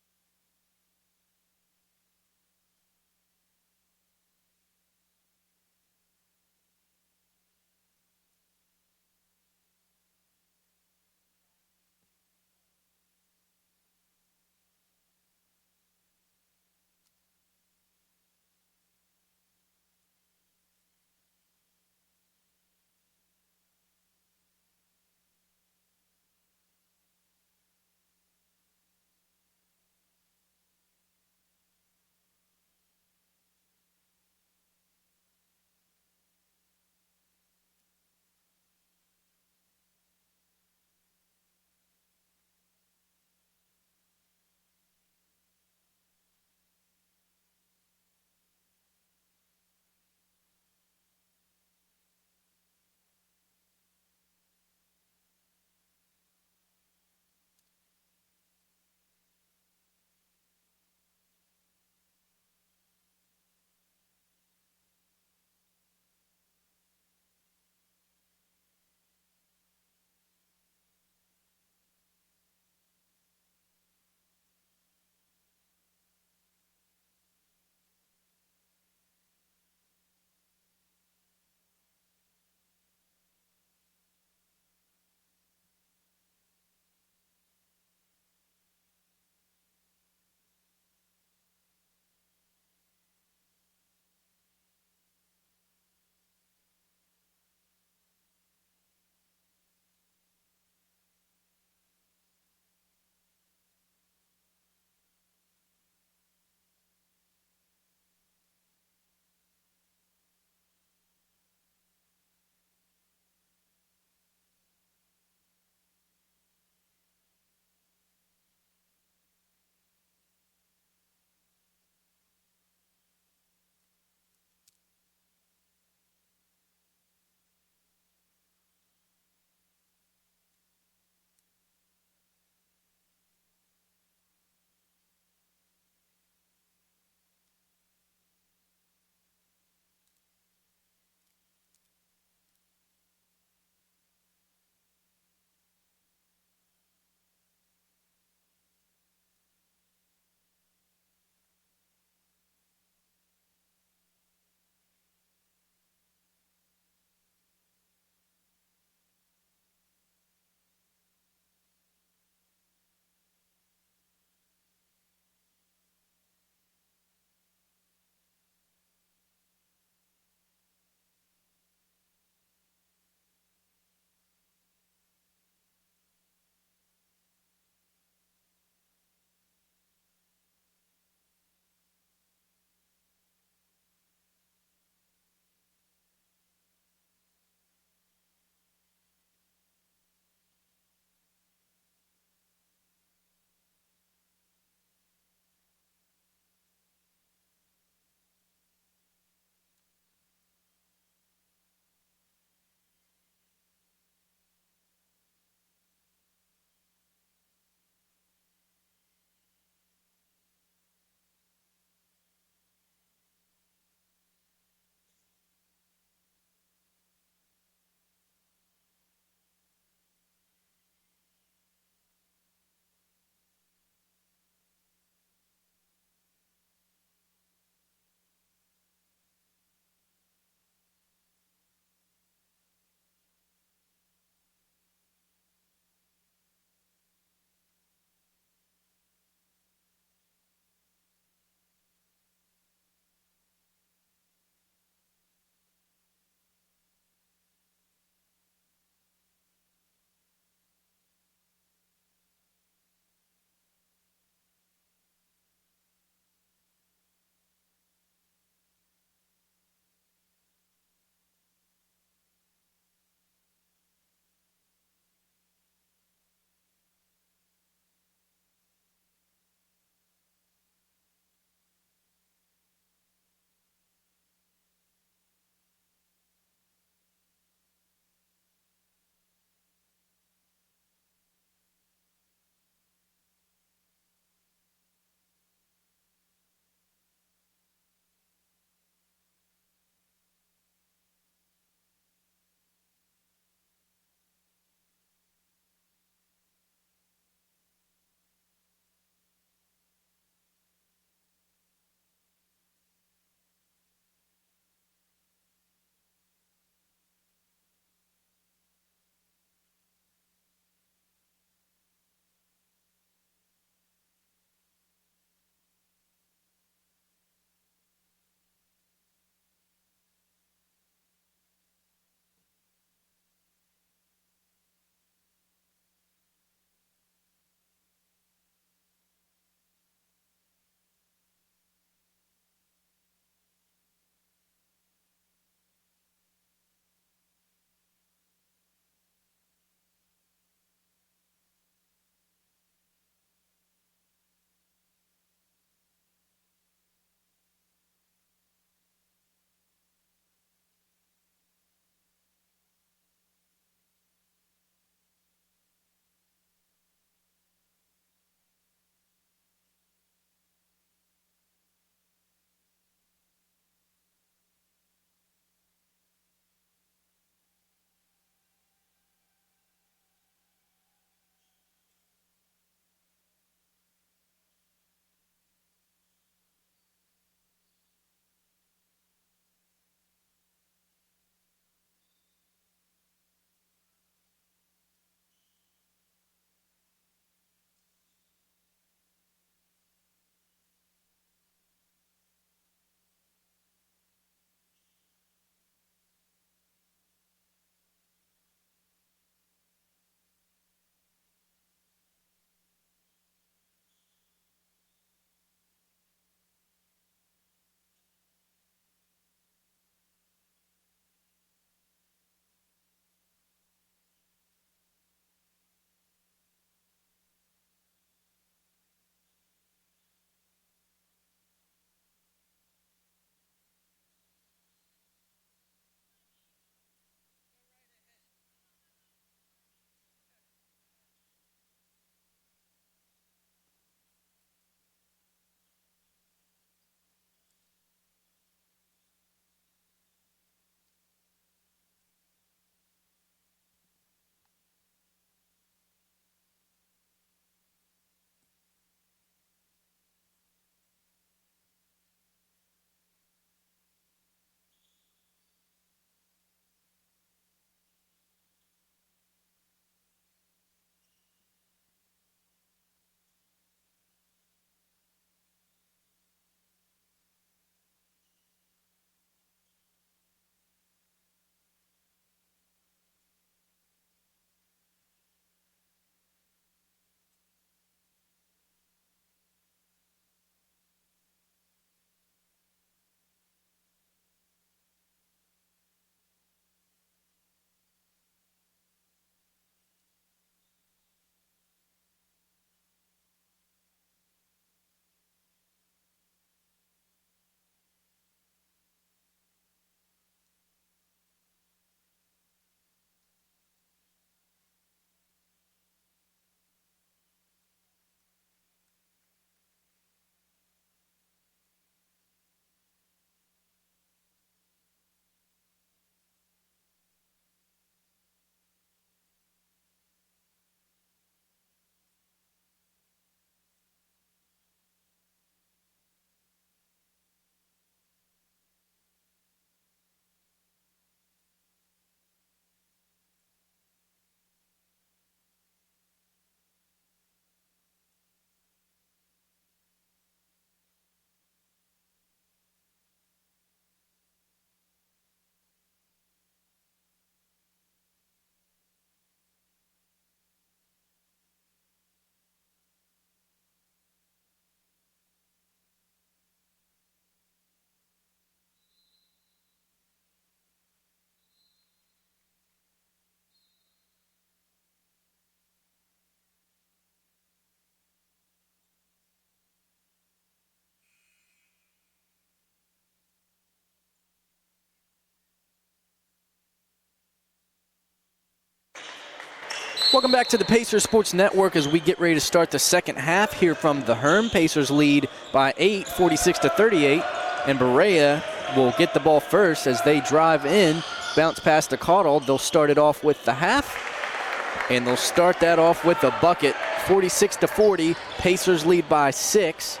Welcome back to the Pacers Sports Network as we get ready to start the second half here from the Herm. Pacers lead by 8, 46-38, and Berea will get the ball first as they drive in, bounce past the Caudle. They'll start it off with the half, and they'll start that off with a bucket, 46-40. Pacers lead by 6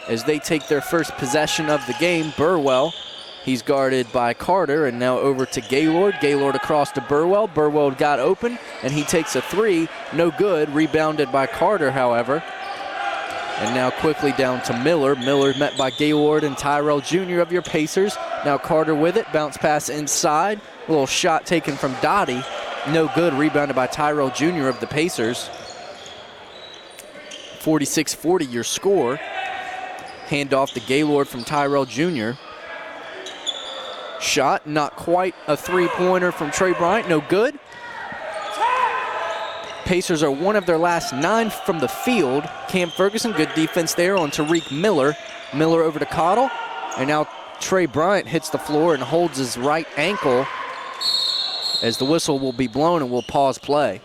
as they take their first possession of the game. Burwell, he's guarded by Carter, and now over to Gaylord. Gaylord across to Burwell. Burwell got open, and he takes a three. No good. Rebounded by Carter, however. And now quickly down to Miller. Miller met by Gaylord and Tyrell Jr. of your Pacers. Now Carter with it. Bounce pass inside. A little shot taken from Dottie. No good. Rebounded by Tyrell Jr. of the Pacers. 46-40 your score. Hand off to Gaylord from Tyrell Jr. Shot, not quite a three-pointer from Trey Bryant, no good. Pacers are one of their last 9 from the field. Cam Ferguson, good defense there on Tariq Miller. Miller over to Caudle, and now Trey Bryant hits the floor and holds his right ankle as the whistle will be blown and we'll pause play.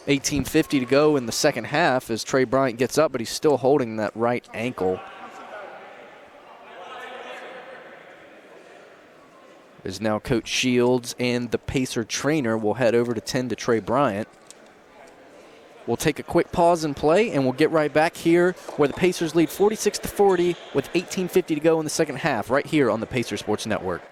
18:50 to go in the second half as Trey Bryant gets up, but he's still holding that right ankle. Is now Coach Shields and the Pacer trainer will head over to tend to Trey Bryant. We'll take a quick pause and play, and we'll get right back here where the Pacers lead 46-40 with 18:50 to go in the second half, right here on the Pacer Sports Network.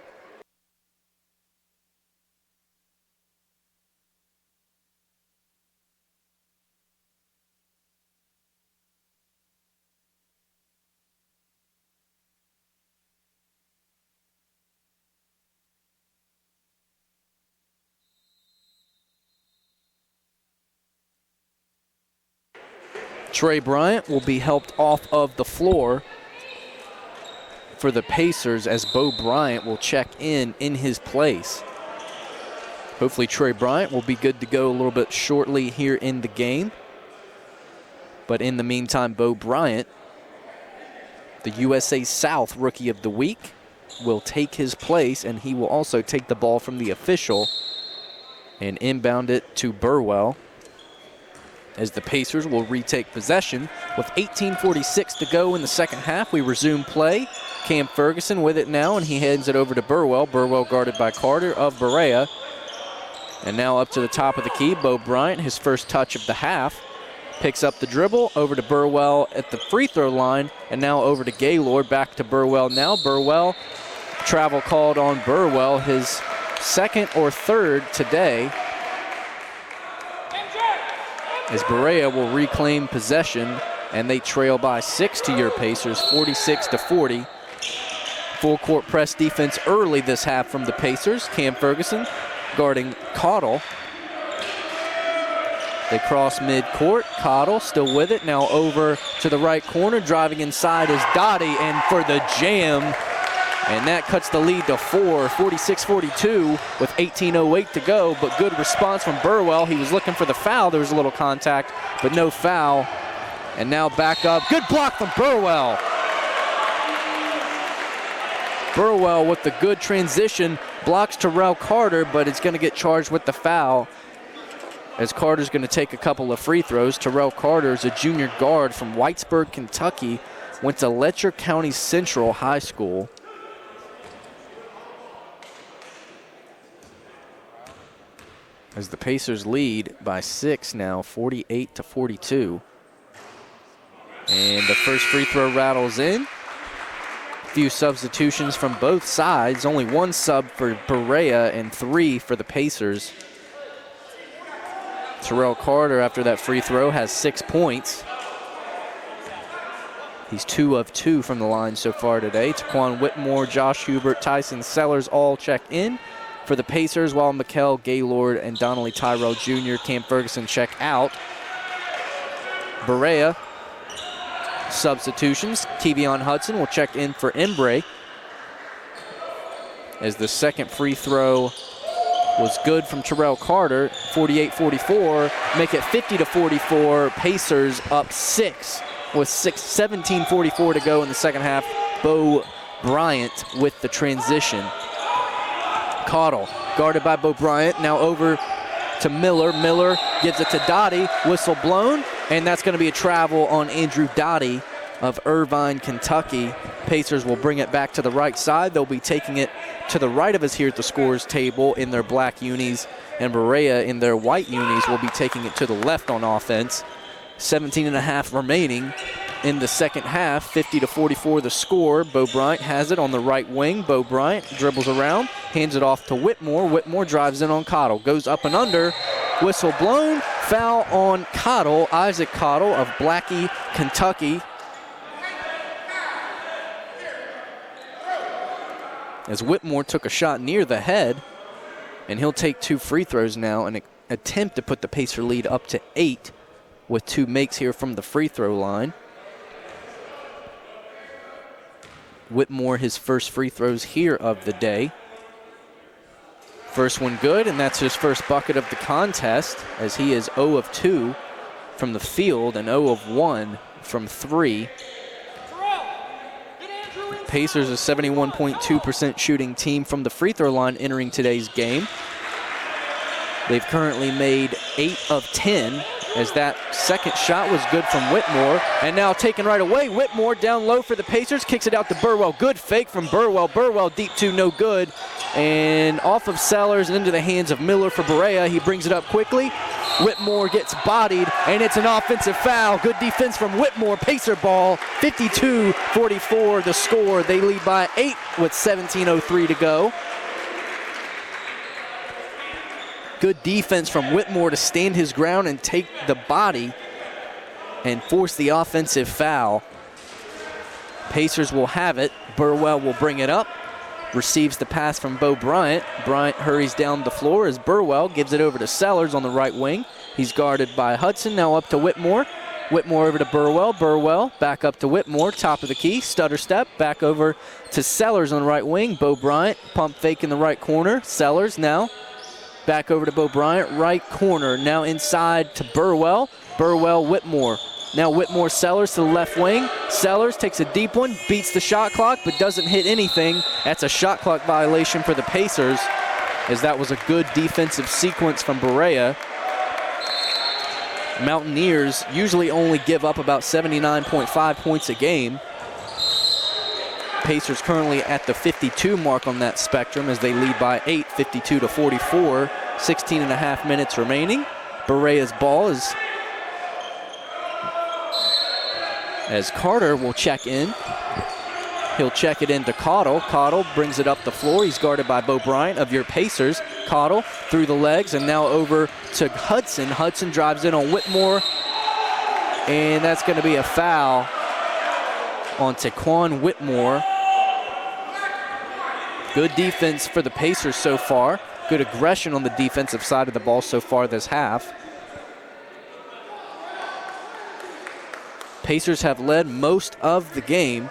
Trey Bryant will be helped off of the floor for the Pacers as Bo Bryant will check in his place. Hopefully Trey Bryant will be good to go a little bit shortly here in the game. But in the meantime, Bo Bryant, the USA South Rookie of the Week, will take his place, and he will also take the ball from the official and inbound it to Burwell, as the Pacers will retake possession. With 18:46 to go in the second half, we resume play. Cam Ferguson with it now, and he hands it over to Burwell. Burwell guarded by Carter of Berea. And now up to the top of the key, Bo Bryant, his first touch of the half. Picks up the dribble, over to Burwell at the free throw line, and now over to Gaylord, back to Burwell now. Burwell, travel called on Burwell, his second or third today, as Berea will reclaim possession, and they trail by 6 to your Pacers, 46-40. Full court press defense early this half from the Pacers. Cam Ferguson guarding Caudle. They cross midcourt. Caudle still with it, now over to the right corner. Driving inside is Dottie, and for the jam, and that cuts the lead to 4, 46-42 with 18:08 to go, but good response from Burwell. He was looking for the foul. There was a little contact, but no foul. And now back up. Good block from Burwell. Burwell with the good transition, blocks Terrell Carter, but it's going to get charged with the foul, as Carter's going to take a couple of free throws. Terrell Carter is a junior guard from Whitesburg, Kentucky, went to Letcher County Central High School. As the Pacers lead by 6 now, 48-42. And the first free throw rattles in. A few substitutions from both sides. Only one sub for Berea and 3 for the Pacers. Terrell Carter, after that free throw, has 6 points. He's 2 of 2 from the line so far today. Taquan Whitmore, Josh Hubert, Tyson Sellers all check in for the Pacers, while Mikkel Gaylord and Donnelly Tyrell Jr., Cam Ferguson check out. Berea, substitutions. Kevion Hudson will check in for Embre, as the second free throw was good from Terrell Carter. 48-44, make it 50-44. Pacers up 6 with 17:44 to go in the second half. Bo Bryant with the transition. Caudle, guarded by Bo Bryant, now over to Miller. Miller gives it to Dottie. Whistle blown, and that's going to be a travel on Andrew Dottie of Irvine, Kentucky. Pacers will bring it back to the right side. They'll be taking it to the right of us here at the scores table in their black unis, and Berea in their white unis will be taking it to the left on offense. 17.5 remaining in the second half. 50-44 the score. Bo Bryant has it on the right wing. Bo Bryant dribbles around, hands it off to Whitmore. Whitmore drives in on Cottle, goes up and under. Whistle blown. Foul on Cottle, Isaac Cottle of Blackie, Kentucky. As Whitmore took a shot near the head, and he'll take 2 free throws now and attempt to put the Pacer lead up to 8 with 2 makes here from the free throw line. Whitmore, his first free throws here of the day. First one good, and that's his first bucket of the contest, as he is 0 of 2 from the field and 0 of 1 from 3. Pacers a 71.2% shooting team from the free throw line entering today's game. They've currently made 8 of 10, as that second shot was good from Whitmore. And now taken right away, Whitmore down low for the Pacers, kicks it out to Burwell. Good fake from Burwell. Burwell deep 2, no good. And off of Sellers and into the hands of Miller for Berea. He brings it up quickly. Whitmore gets bodied, and it's an offensive foul. Good defense from Whitmore. Pacer ball, 52-44 the score. They lead by 8 with 17:03 to go. Good defense from Whitmore to stand his ground and take the body and force the offensive foul. Pacers will have it. Burwell will bring it up. Receives the pass from Bo Bryant. Bryant hurries down the floor as Burwell gives it over to Sellers on the right wing. He's guarded by Hudson. Now up to Whitmore. Whitmore over to Burwell. Burwell back up to Whitmore. Top of the key. Stutter step. Back over to Sellers on the right wing. Bo Bryant. Pump fake in the right corner. Sellers now back over to Bo Bryant. Right corner. Now inside to Burwell. Burwell, Whitmore. Now Whitmore, Sellers to the left wing. Sellers takes a deep one, beats the shot clock, but doesn't hit anything. That's a shot clock violation for the Pacers, as that was a good defensive sequence from Berea. Mountaineers usually only give up about 79.5 points a game. Pacers currently at the 52 mark on that spectrum as they lead by 8, 52-44. 16.5 minutes remaining. Berea's ball is as Carter will check in. He'll check it into Cottle. Cottle brings it up the floor. He's guarded by Bo Bryant of your Pacers. Cottle through the legs and now over to Hudson. Hudson drives in on Whitmore, and that's going to be a foul on Taquan Whitmore. Good defense for the Pacers so far. Good aggression on the defensive side of the ball so far this half. Pacers have led most of the game.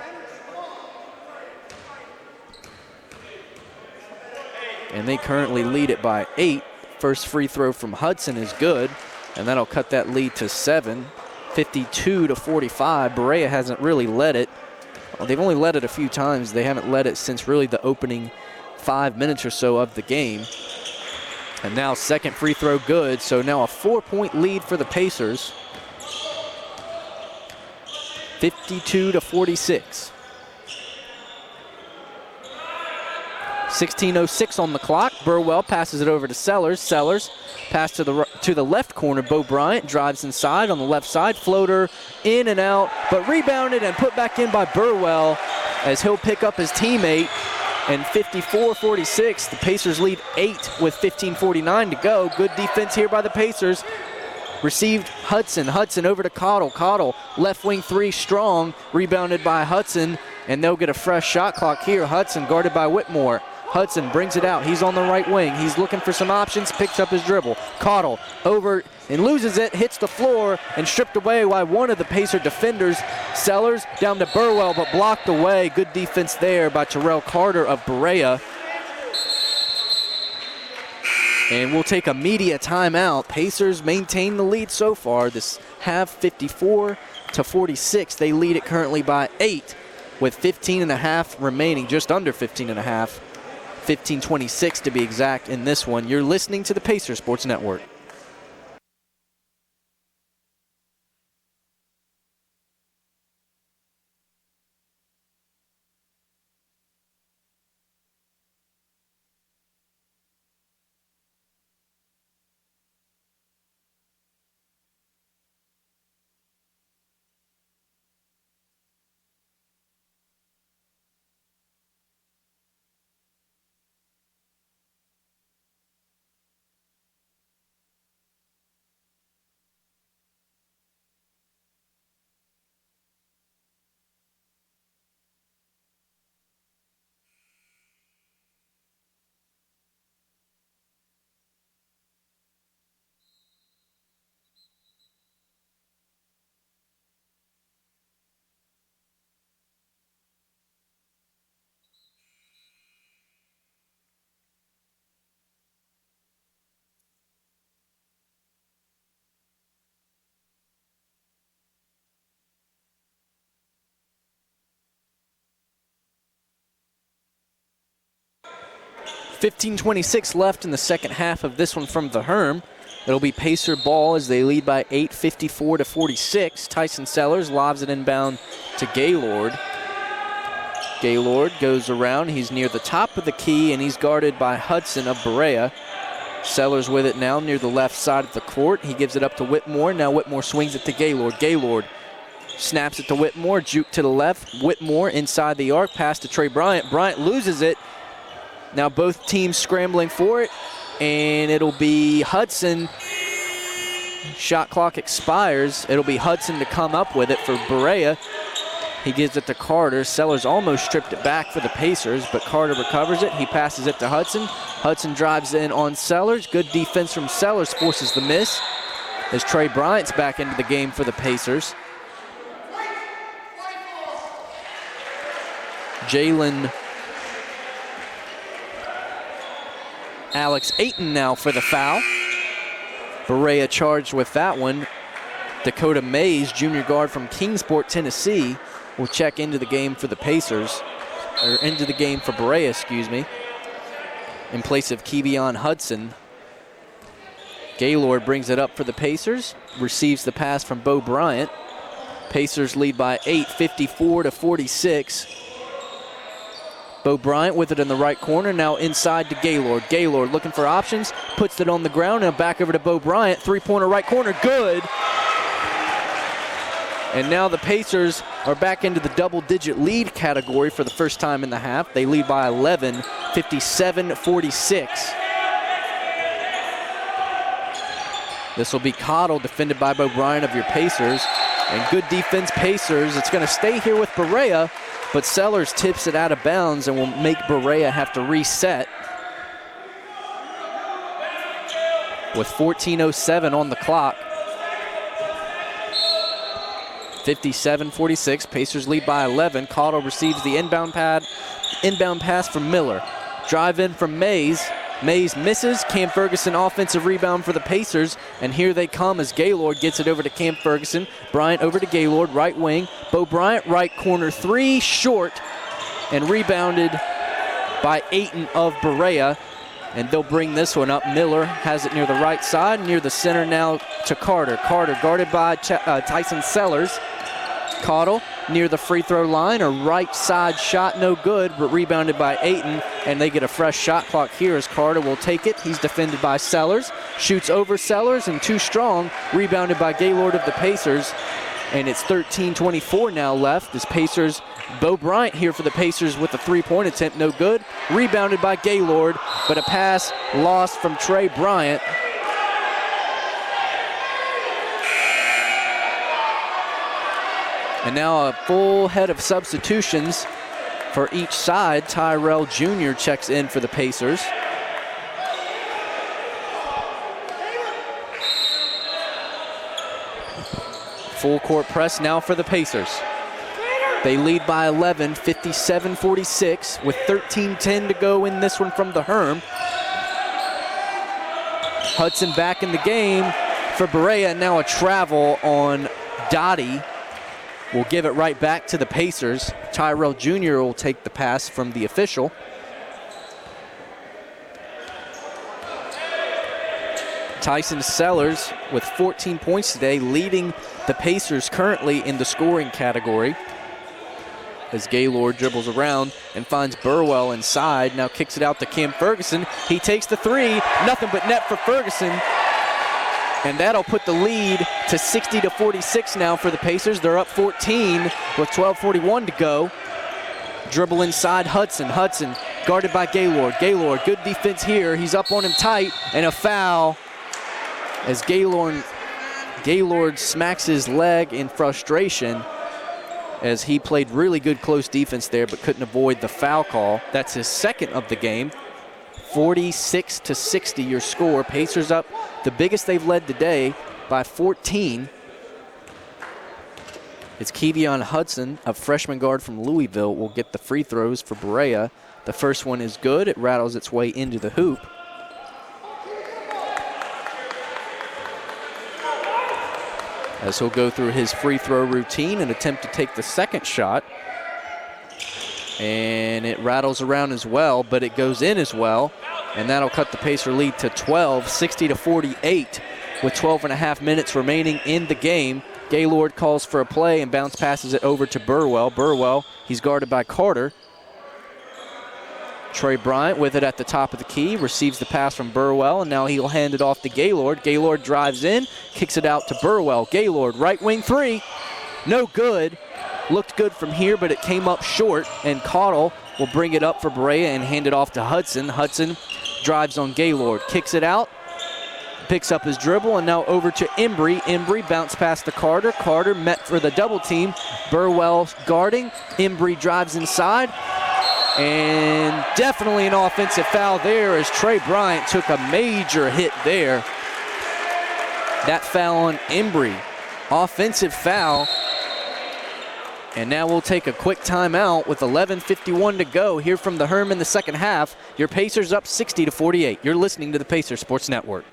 And they currently lead it by 8. First free throw from Hudson is good, and that'll cut that lead to 7. 52-45. Berea hasn't really led it. Well, they've only led it a few times. They haven't led it since really the opening 5 minutes or so of the game. And now second free throw good, so now a 4-point lead for the Pacers. 52-46. 16:06 on the clock. Burwell passes it over to Sellers. Sellers pass to the left corner. Bo Bryant drives inside on the left side. Floater in and out, but rebounded and put back in by Burwell as he'll pick up his teammate. And 54-46. The Pacers lead 8 with 15:49 to go. Good defense here by the Pacers. Received Hudson. Hudson over to Cottle. Cottle, left wing 3 strong. Rebounded by Hudson, and they'll get a fresh shot clock here. Hudson guarded by Whitmore. Hudson brings it out. He's on the right wing. He's looking for some options, picks up his dribble. Cottle over and loses it, hits the floor, and stripped away by one of the Pacer defenders. Sellers down to Burwell, but blocked away. Good defense there by Terrell Carter of Berea. And we'll take a media timeout. Pacers maintain the lead so far. This half 54-46. They lead it currently by 8 with 15.5 remaining, just under 15.5. 15:26 to be exact in this one. You're listening to the Pacer Sports Network. 15:26 left in the second half of this one from the Herm. It'll be Pacer ball as they lead by 8, 54-46. Tyson Sellers lobs it inbound to Gaylord. Gaylord goes around. He's near the top of the key, and he's guarded by Hudson of Berea. Sellers with it now near the left side of the court. He gives it up to Whitmore. Now Whitmore swings it to Gaylord. Gaylord snaps it to Whitmore. Juke to the left. Whitmore inside the arc. Pass to Trey Bryant. Bryant loses it. Now both teams scrambling for it, and it'll be Hudson. Shot clock expires. It'll be Hudson to come up with it for Berea. He gives it to Carter. Sellers almost stripped it back for the Pacers, but Carter recovers it. He passes it to Hudson. Hudson drives in on Sellers. Good defense from Sellers forces the miss as Trey Bryant's back into the game for the Pacers. Jalen Alex Ayton now for the foul. Berea charged with that one. Dakota Mays, junior guard from Kingsport, Tennessee, will check into the game for the Pacers, or into the game for Berea, excuse me, in place of Kevion Hudson. Gaylord brings it up for the Pacers, receives the pass from Bo Bryant. Pacers lead by 8, 54-46. Bo Bryant with it in the right corner, now inside to Gaylord. Gaylord looking for options, puts it on the ground, and back over to Bo Bryant. Three-pointer right corner, good. And now the Pacers are back into the double-digit lead category for the first time in the half. They lead by 11, 57-46. This will be Cottle, defended by Bo Bryant of your Pacers. And good defense, Pacers. It's going to stay here with Berea, but Sellers tips it out of bounds and will make Berea have to reset. With 14:07 on the clock. 57-46, Pacers lead by 11. Cottle receives the inbound pass from Miller. Drive in from Mays. Mays misses. Cam Ferguson offensive rebound for the Pacers, and here they come as Gaylord gets it over to Cam Ferguson. Bryant over to Gaylord, right wing. Bo Bryant, right corner three, short, and rebounded by Ayton of Berea, and they'll bring this one up. Miller has it near the right side, near the center now to Carter. Carter guarded by Tyson Sellers. Cottle near the free throw line, a right side shot, no good, but rebounded by Ayton, and they get a fresh shot clock here as Carter will take it. He's defended by Sellers, shoots over Sellers, and too strong, rebounded by Gaylord of the Pacers, and it's 13:24 now left as Pacers. Bo Bryant here for the Pacers with a three-point attempt, no good, rebounded by Gaylord, but a pass lost from Trey Bryant. And now a full head of substitutions for each side. Tyrell Jr. checks in for the Pacers. Full court press now for the Pacers. They lead by 11, 57-46, with 13:10 to go in this one from the Herm. Hudson back in the game for Berea. Now a travel on Dottie. We'll give it right back to the Pacers. Tyrell Jr. will take the pass from the official. Tyson Sellers with 14 points today, leading the Pacers currently in the scoring category. As Gaylord dribbles around and finds Burwell inside, now kicks it out to Cam Ferguson. He takes the three, nothing but net for Ferguson. And that'll put the lead to 60-46 now for the Pacers. They're up 14 with 12:41 to go. Dribble inside Hudson. Hudson guarded by Gaylord. Gaylord, good defense here. He's up on him tight, and a foul as Gaylord smacks his leg in frustration as he played really good close defense there but couldn't avoid the foul call. That's his second of the game. 46-60 your score. Pacers up the biggest they've led today by 14. It's Kevion Hudson, a freshman guard from Louisville, will get the free throws for Berea. The first one is good. It rattles its way into the hoop. As he'll go through his free throw routine and attempt to take the second shot. And it rattles around as well, but it goes in as well. And that'll cut the Pacer lead to 12, 60-48, with 12.5 minutes remaining in the game. Gaylord calls for a play and bounce passes it over to Burwell. Burwell, he's guarded by Carter. Trey Bryant with it at the top of the key, receives the pass from Burwell, and now he'll hand it off to Gaylord. Gaylord drives in, kicks it out to Burwell. Gaylord, right wing three, no good. Looked good from here, but it came up short, and Cottle will bring it up for Berea and hand it off to Hudson. Hudson drives on Gaylord, kicks it out, picks up his dribble, and now over to Embry. Embry bounced past to Carter. Carter met for the double team. Burwell guarding. Embry drives inside. And definitely an offensive foul there as Trey Bryant took a major hit there. That foul on Embry. Offensive foul. And now we'll take a quick timeout with 11:51 to go here from the Herm in the second half. Your Pacers up 60-48. You're listening to the Pacers Sports Network.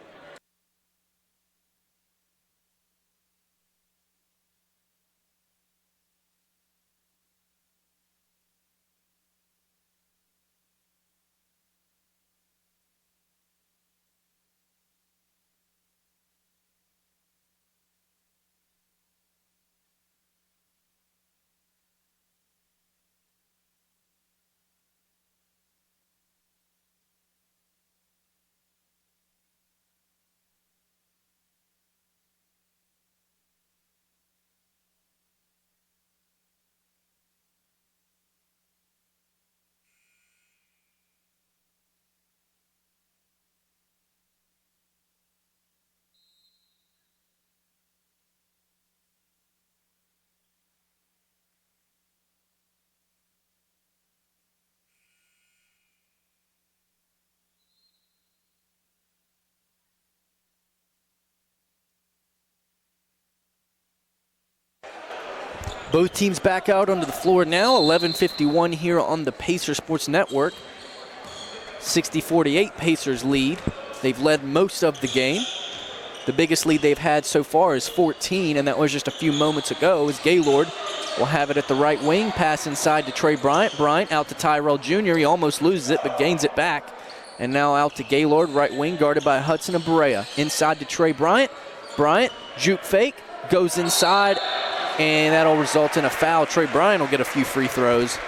Both teams back out onto the floor now. 11:51 here on the Pacer Sports Network. 60-48 Pacers lead. They've led most of the game. The biggest lead they've had so far is 14, and that was just a few moments ago as Gaylord will have it at the right wing. Pass inside to Trey Bryant. Bryant out to Tyrell Jr. He almost loses it, but gains it back. And now out to Gaylord, right wing, guarded by Hudson and Berea. Inside to Trey Bryant. Bryant, juke fake, goes inside, and that'll result in a foul. Trey Bryant will get a few free throws.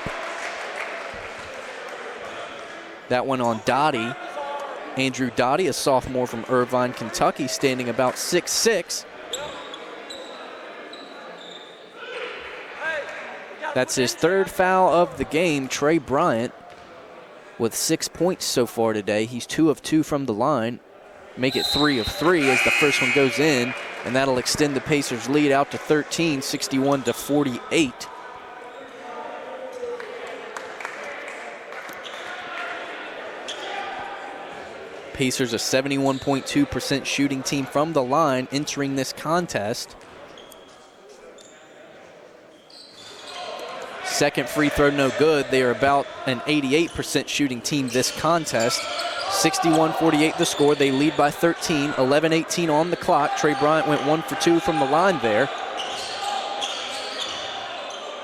That one on Dottie. Andrew Dottie, a sophomore from Irvine, Kentucky, standing about 6'6". That's his third foul of the game. Trey Bryant with 6 points so far today. He's 2 of 2 from the line. Make it 3 of 3 as the first one goes in, and that'll extend the Pacers' lead out to 13, 61-48. Pacers a 71.2% shooting team from the line entering this contest. Second free throw no good. They are about an 88% shooting team this contest. 61-48 the score. They lead by 13. 11:18 on the clock. Trey Bryant went 1 for 2 from the line there.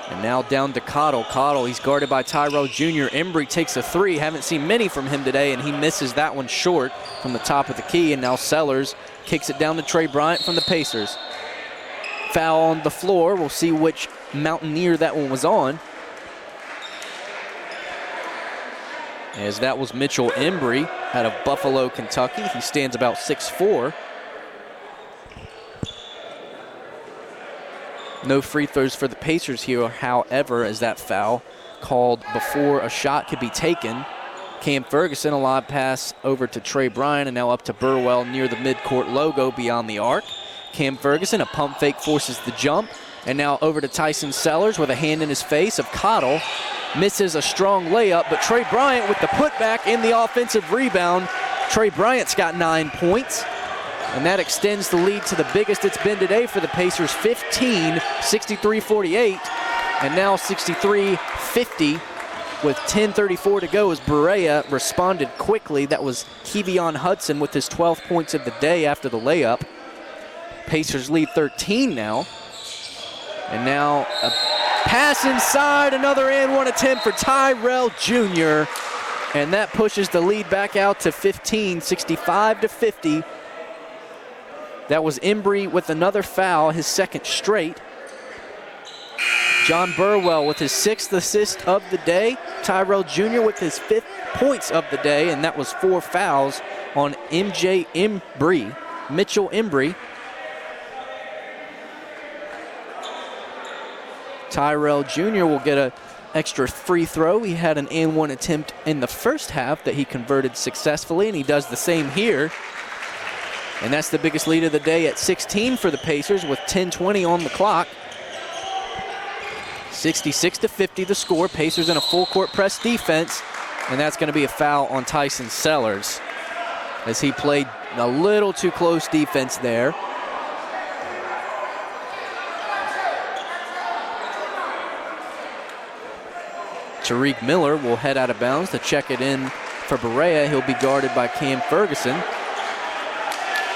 And now down to Cottle. Cottle, he's guarded by Tyrell Jr. Embry takes a three. Haven't seen many from him today, and he misses that one short from the top of the key. And now Sellers kicks it down to Trey Bryant from the Pacers. Foul on the floor. We'll see which Mountaineer that one was on. As that was Mitchell Embry out of Buffalo, Kentucky. He stands about 6'4". No free throws for the Pacers here, however, as that foul called before a shot could be taken. Cam Ferguson, a lob pass over to Trey Bryant, and now up to Burwell near the midcourt logo beyond the arc. Cam Ferguson, a pump fake, forces the jump, and now over to Tyson Sellers with a hand in his face of Cottle. Misses a strong layup, but Trey Bryant with the putback in the offensive rebound. Trey Bryant's got 9 points. And that extends the lead to the biggest it's been today for the Pacers, 15, 63-48, and now 63-50 with 10:34 to go as Berea responded quickly. That was Kevion Hudson with his 12 points of the day after the layup. Pacers lead 13 now. And now a pass inside, another and one attempt for Tyrell Jr. And that pushes the lead back out to 15, 65-50. That was Embry with another foul, his second straight. John Burwell with his 6th assist of the day. Tyrell Jr. with his 5th points of the day, and that was 4 fouls on Mitchell Embry. Tyrell Jr. will get an extra free throw. He had an and-one attempt in the first half that he converted successfully, and he does the same here. And that's the biggest lead of the day at 16 for the Pacers with 10:20 on the clock. 66-50 the score. Pacers in a full court press defense, and that's going to be a foul on Tyson Sellers as he played a little too close defense there. Tariq Miller will head out of bounds to check it in for Berea. He'll be guarded by Cam Ferguson.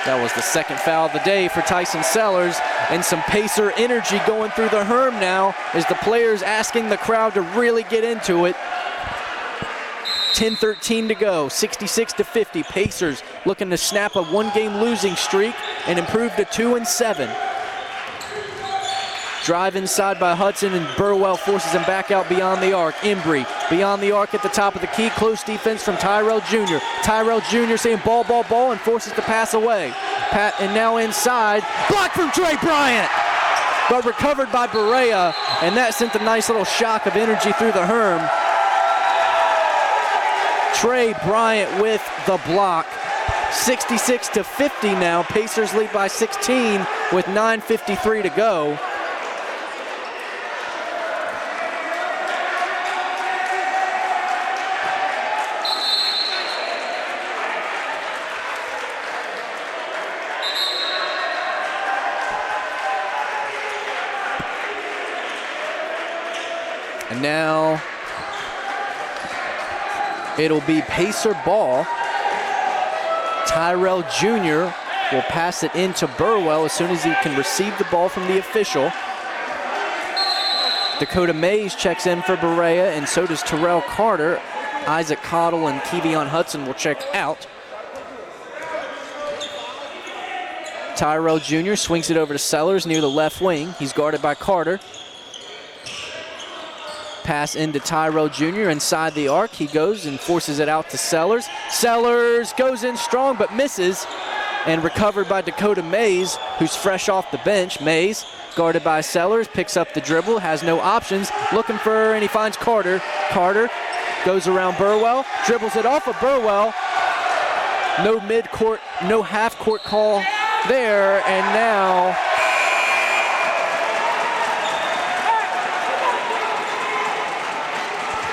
That was the second foul of the day for Tyson Sellers, and some Pacer energy going through the Herm now as the players asking the crowd to really get into it. 10:13 to go, 66-50. Pacers looking to snap a one-game losing streak and improve to 2-7. Drive inside by Hudson, and Burwell forces him back out beyond the arc. Embry beyond the arc at the top of the key. Close defense from Tyrell Jr. Tyrell Jr. saying ball, ball, ball, and forces the pass away. And now inside. Block from Trey Bryant, but recovered by Berea, and that sent a nice little shock of energy through the Herm. Trey Bryant with the block. 66-50 now. Pacers lead by 16 with 9:53 to go. And now it'll be Pacer ball. Tyrell Jr. will pass it into Burwell as soon as he can receive the ball from the official. Dakota Mays checks in for Berea, and so does Terrell Carter. Isaac Cottle and Kevion Hudson will check out. Tyrell Jr. swings it over to Sellers near the left wing. He's guarded by Carter. Pass into Tyrell Jr. inside the arc. He goes and forces it out to Sellers. Sellers goes in strong but misses, and recovered by Dakota Mays, who's fresh off the bench. Mays, guarded by Sellers, picks up the dribble, has no options, looking for, and he finds Carter. Carter goes around Burwell, dribbles it off of Burwell. No mid-court, no half-court call there, and now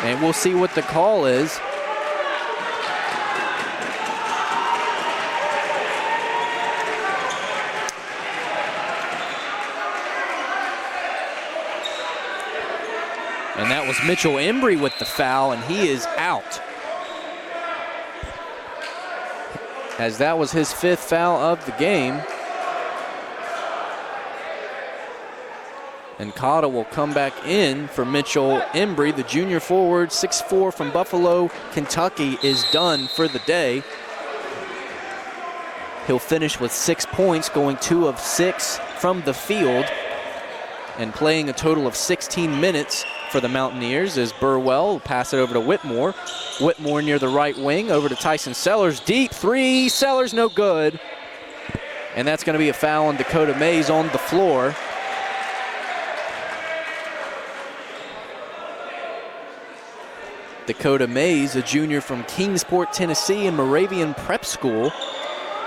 and we'll see what the call is. And that was Mitchell Embry with the foul, and he is out, as that was his 5th foul of the game. And Cotta will come back in for Mitchell Embry. The junior forward, 6'4" from Buffalo, Kentucky, is done for the day. He'll finish with 6 points, going 2 of 6 from the field, and playing a total of 16 minutes for the Mountaineers as Burwell will pass it over to Whitmore. Whitmore near the right wing, over to Tyson Sellers. Deep three, Sellers no good. And that's going to be a foul on Dakota Mays on the floor. Dakota Mays, a junior from Kingsport, Tennessee, and Moravian Prep School,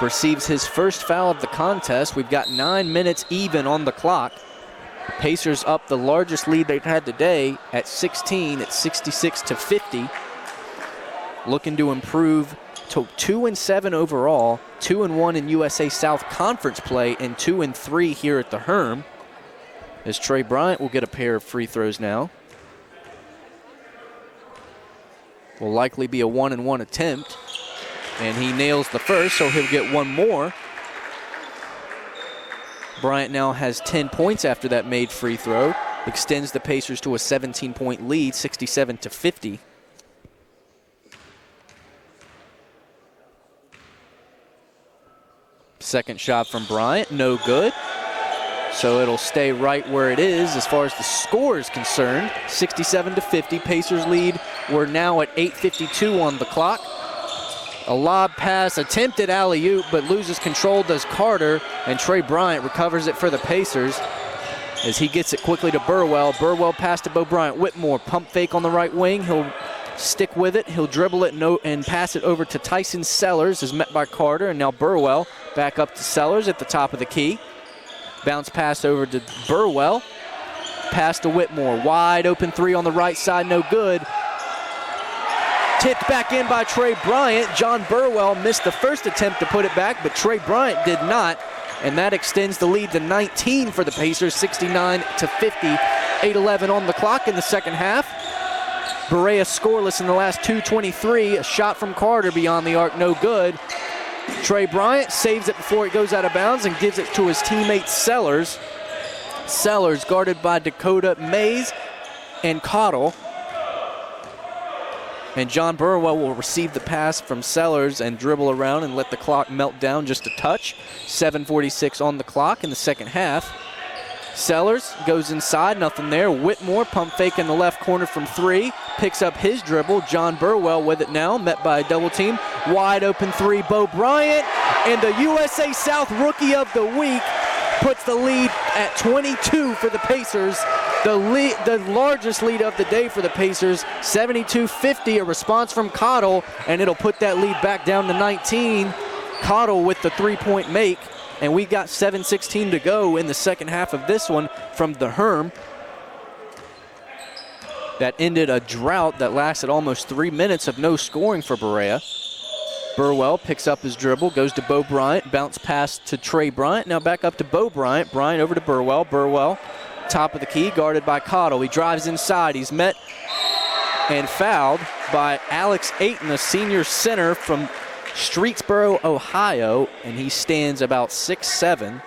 receives his first foul of the contest. We've got 9 minutes even on the clock. Pacers up the largest lead they've had today at 16 at 66-50. Looking to improve to 2-7 overall, 2-1 in USA South Conference play, and 2-3 here at the Herm. As Trey Bryant will get a pair of free throws now. Will likely be a 1-1 attempt, and he nails the first, so he'll get one more. Bryant now has 10 points after that made free throw, extends the Pacers to a 17-point lead, 67-50. Second shot from Bryant, no good. So it'll stay right where it is as far as the score is concerned. 67-50, Pacers lead. We're now at 8:52 on the clock. A lob pass, attempted alley-oop, but loses control, does Carter, and Trey Bryant recovers it for the Pacers as he gets it quickly to Burwell. Burwell pass to Bo Bryant. Whitmore, pump fake on the right wing. He'll stick with it. He'll dribble it and pass it over to Tyson Sellers, is met by Carter, and now Burwell back up to Sellers at the top of the key. Bounce pass over to Burwell. Pass to Whitmore. Wide open three on the right side, no good. Tipped back in by Trey Bryant. John Burwell missed the first attempt to put it back, but Trey Bryant did not. And that extends the lead to 19 for the Pacers, 69-50. 8:11 on the clock in the second half. Berea scoreless in the last 2:23. A shot from Carter beyond the arc, no good. Trey Bryant saves it before it goes out of bounds and gives it to his teammate Sellers. Sellers guarded by Dakota Mays and Cottle. And John Burwell will receive the pass from Sellers and dribble around and let the clock melt down just a touch. 7:46 on the clock in the second half. Sellers goes inside, nothing there. Whitmore, pump fake in the left corner from three. Picks up his dribble. John Burwell with it now, met by a double team. Wide open three, Bo Bryant. And the USA South Rookie of the Week puts the lead at 22 for the Pacers. The largest lead of the day for the Pacers, 72-50, a response from Cottle, and it'll put that lead back down to 19. Cottle with the three-point make, and we've got 7:16 to go in the second half of this one from the Herm. That ended a drought that lasted almost 3 minutes of no scoring for Berea. Burwell picks up his dribble, goes to Bo Bryant, bounce pass to Trey Bryant, now back up to Bo Bryant. Bryant over to Burwell. Burwell, top of the key, guarded by Cottle. He drives inside. He's met and fouled by Alex Ayton, a senior center from Streetsboro, Ohio, and he stands about 6'7".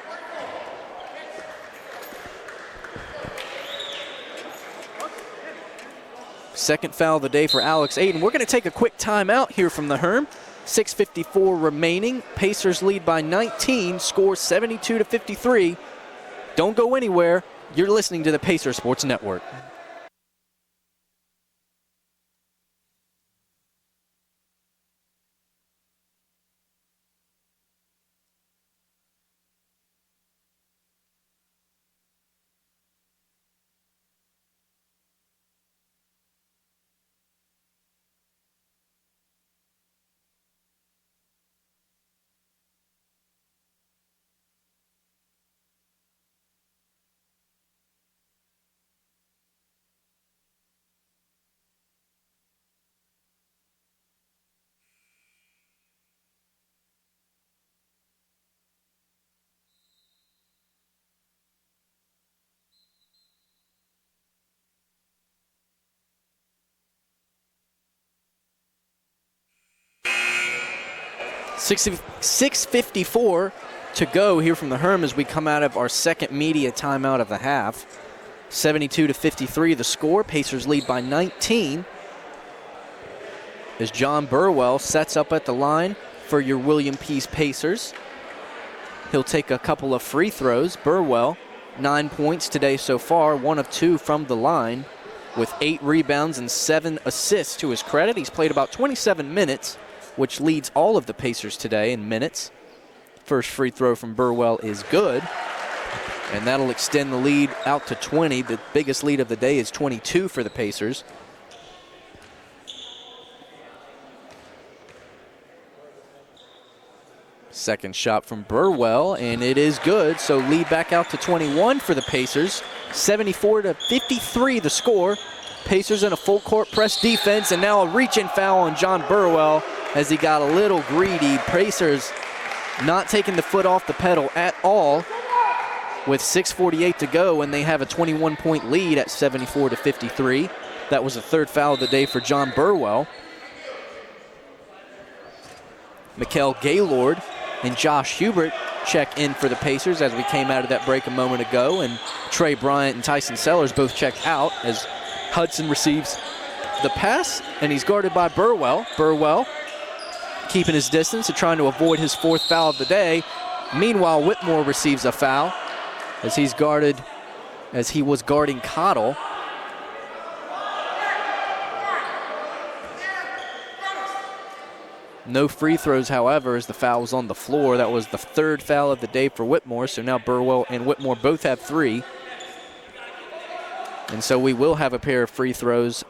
Second foul of the day for Alex Ayton. We're going to take a quick timeout here from the Herm. 6:54 remaining. Pacers lead by 19, score 72-53. Don't go anywhere. You're listening to the Pacer Sports Network. $6:54 to go here from the Herm as we come out of our second media timeout of the half. 72-53 the score. Pacers lead by 19 as John Burwell sets up at the line for your William Peace Pacers. He'll take a couple of free throws. Burwell, 9 points today so far, 1 of 2 from the line with 8 rebounds and 7 assists to his credit. He's played about 27 minutes, which leads all of the Pacers today in minutes. First free throw from Burwell is good, and that'll extend the lead out to 20. The biggest lead of the day is 22 for the Pacers. Second shot from Burwell, and it is good, so lead back out to 21 for the Pacers. 74-53 the score. Pacers in a full court press defense, and now a reach-in foul on John Burwell as he got a little greedy. Pacers not taking the foot off the pedal at all with 6:48 to go, and they have a 21-point lead at 74-53. That was the third foul of the day for John Burwell. Mikal Gaylord and Josh Hubert check in for the Pacers as we came out of that break a moment ago, and Trey Bryant and Tyson Sellers both check out as Hudson receives the pass, and he's guarded by Burwell. Burwell keeping his distance and trying to avoid his fourth foul of the day. Meanwhile, Whitmore receives a foul as he was guarding Cottle. No free throws, however, as the foul was on the floor. That was the third foul of the day for Whitmore, so now Burwell and Whitmore both have 3. And so we will have a pair of free throws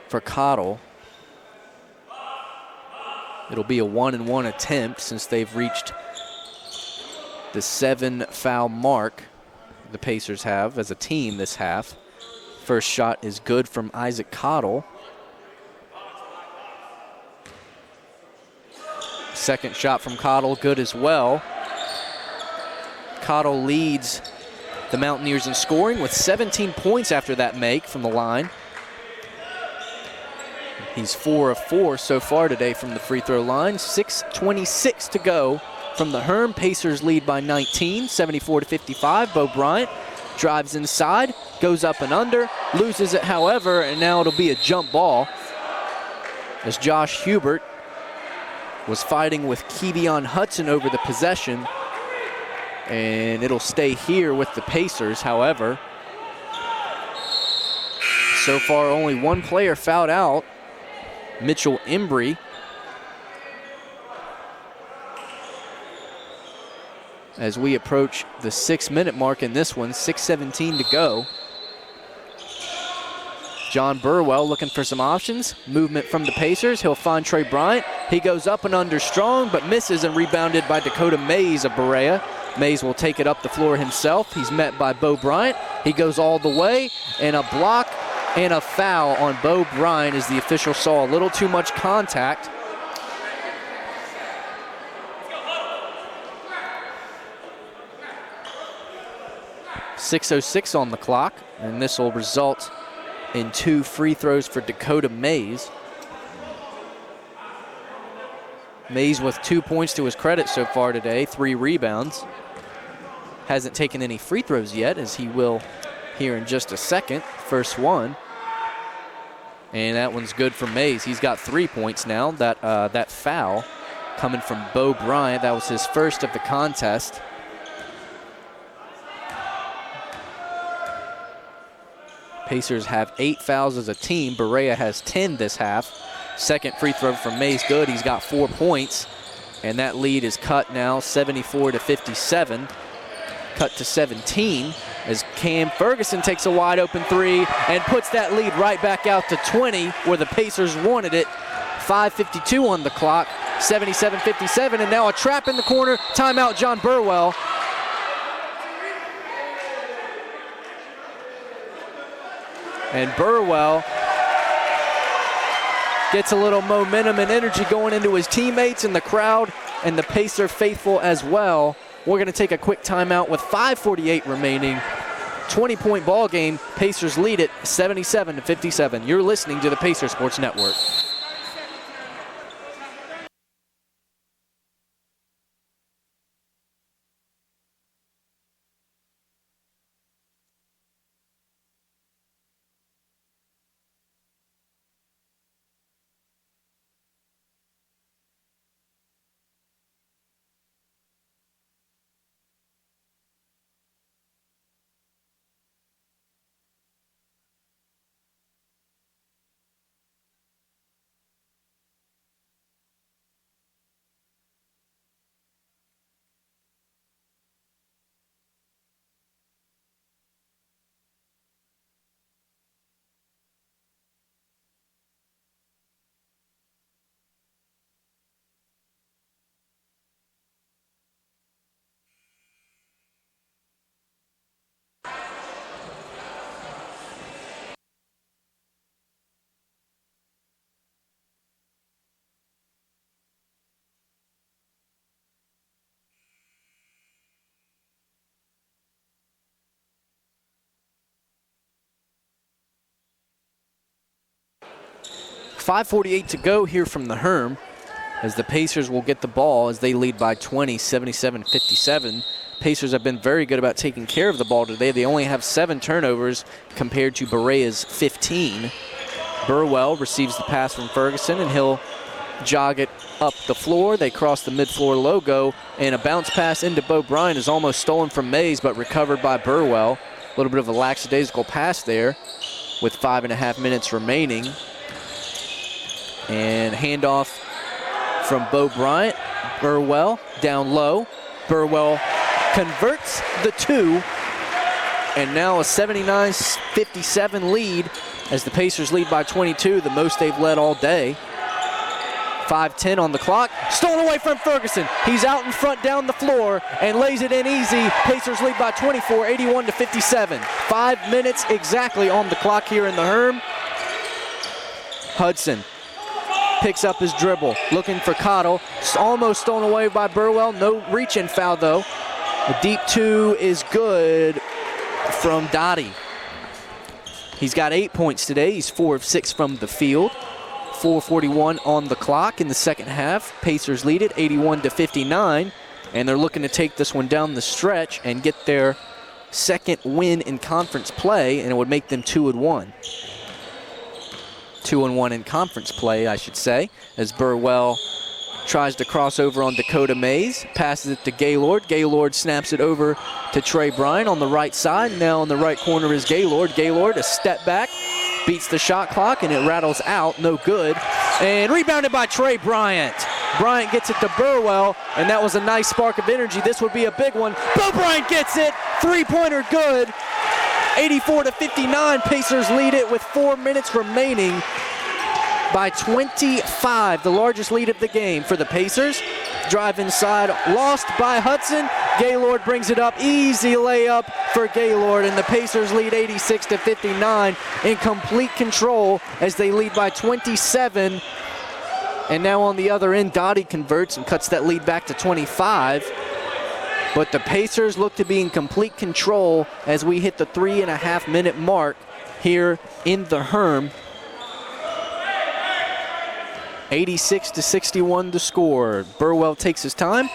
for Cottle. It'll be a 1-and-1 attempt since they've reached the 7 foul mark the Pacers have as a team this half. First shot is good from Isaac Cottle. Second shot from Cottle, good as well. Cottle leads the Mountaineers in scoring with 17 points after that make from the line. He's 4 of 4 so far today from the free throw line. 6:26 to go from the Herm. Pacers lead by 19, 74-55. Bo Bryant drives inside, goes up and under, loses it, however, and now it'll be a jump ball as Josh Hubert was fighting with Kevion Hudson over the possession, and it'll stay here with the Pacers, however. So far, only one player fouled out, Mitchell Embry. As we approach the 6-minute mark in this one, 6:17 to go. John Burwell looking for some options. Movement from the Pacers. He'll find Trey Bryant. He goes up and under strong, but misses and rebounded by Dakota Mays of Berea. Mays will take it up the floor himself. He's met by Bo Bryant. He goes all the way, and a block and a foul on Bo Bryant as the official saw a little too much contact. .606 on the clock, and this will result in 2 free throws for Dakota Mays. Mays with 2 points to his credit so far today, 3 rebounds. Hasn't taken any free throws yet, as he will here in just a second. First one. And that one's good for Mays. He's got 3 points now. That foul coming from Bo Bryant. That was his first of the contest. Pacers have 8 fouls as a team. Berea has 10 this half. Second free throw from Mays, good. He's got 4 points. And that lead is cut now, 74-57. Cut to 17 as Cam Ferguson takes a wide open 3 and puts that lead right back out to 20 where the Pacers wanted it. 5:52 on the clock, 77-57, and now a trap in the corner. Timeout, John Burwell. And Burwell gets a little momentum and energy going into his teammates and the crowd and the Pacer faithful as well. We're going to take a quick timeout with 5:48 remaining. 20-point ball game. Pacers lead it 77-57. You're listening to the Pacer Sports Network. .548 to go here from the Herm as the Pacers will get the ball as they lead by 20, 77-57. Pacers have been very good about taking care of the ball today. They only have 7 turnovers compared to Berea's 15. Burwell receives the pass from Ferguson, and he'll jog it up the floor. They cross the mid-floor logo, and a bounce pass into Bo Bryant is almost stolen from Mays, but recovered by Burwell. A little bit of a lackadaisical pass there with 5.5 minutes remaining. And handoff from Bo Bryant. Burwell down low. Burwell converts the two, and now a 79-57 lead as the Pacers lead by 22, the most they've led all day. 5:10 on the clock. Stolen away from Ferguson. He's out in front down the floor and lays it in easy. Pacers lead by 24, 81-57. 5 minutes exactly on the clock here in the Herm. Hudson picks up his dribble, looking for Cottle. Almost stolen away by Burwell. No reach-in foul, though. The deep two is good from Dottie. He's got 8 points today. He's 4 of 6 from the field. 4:41 on the clock in the second half. Pacers lead it 81-59, and they're looking to take this one down the stretch and get their second win in conference play, and it would make them 2-1. 2-1 in conference play, I should say, as Burwell tries to cross over on Dakota Mays, passes it to Gaylord. Gaylord snaps it over to Trey Bryant on the right side. Now in the right corner is Gaylord. Gaylord, a step back, beats the shot clock, and it rattles out, no good. And rebounded by Trey Bryant. Bryant gets it to Burwell, and that was a nice spark of energy. This would be a big one. Bo Bryant gets it, three-pointer good. 84-59, Pacers lead it with 4 minutes remaining by 25, the largest lead of the game for the Pacers. Drive inside, lost by Hudson. Gaylord brings it up, easy layup for Gaylord, and the Pacers lead 86-59 in complete control as they lead by 27. And now on the other end, Dottie converts and cuts that lead back to 25. But the Pacers look to be in complete control as we hit the 3.5 minute mark here in the Herm. 86-61 to score. Burwell takes his time,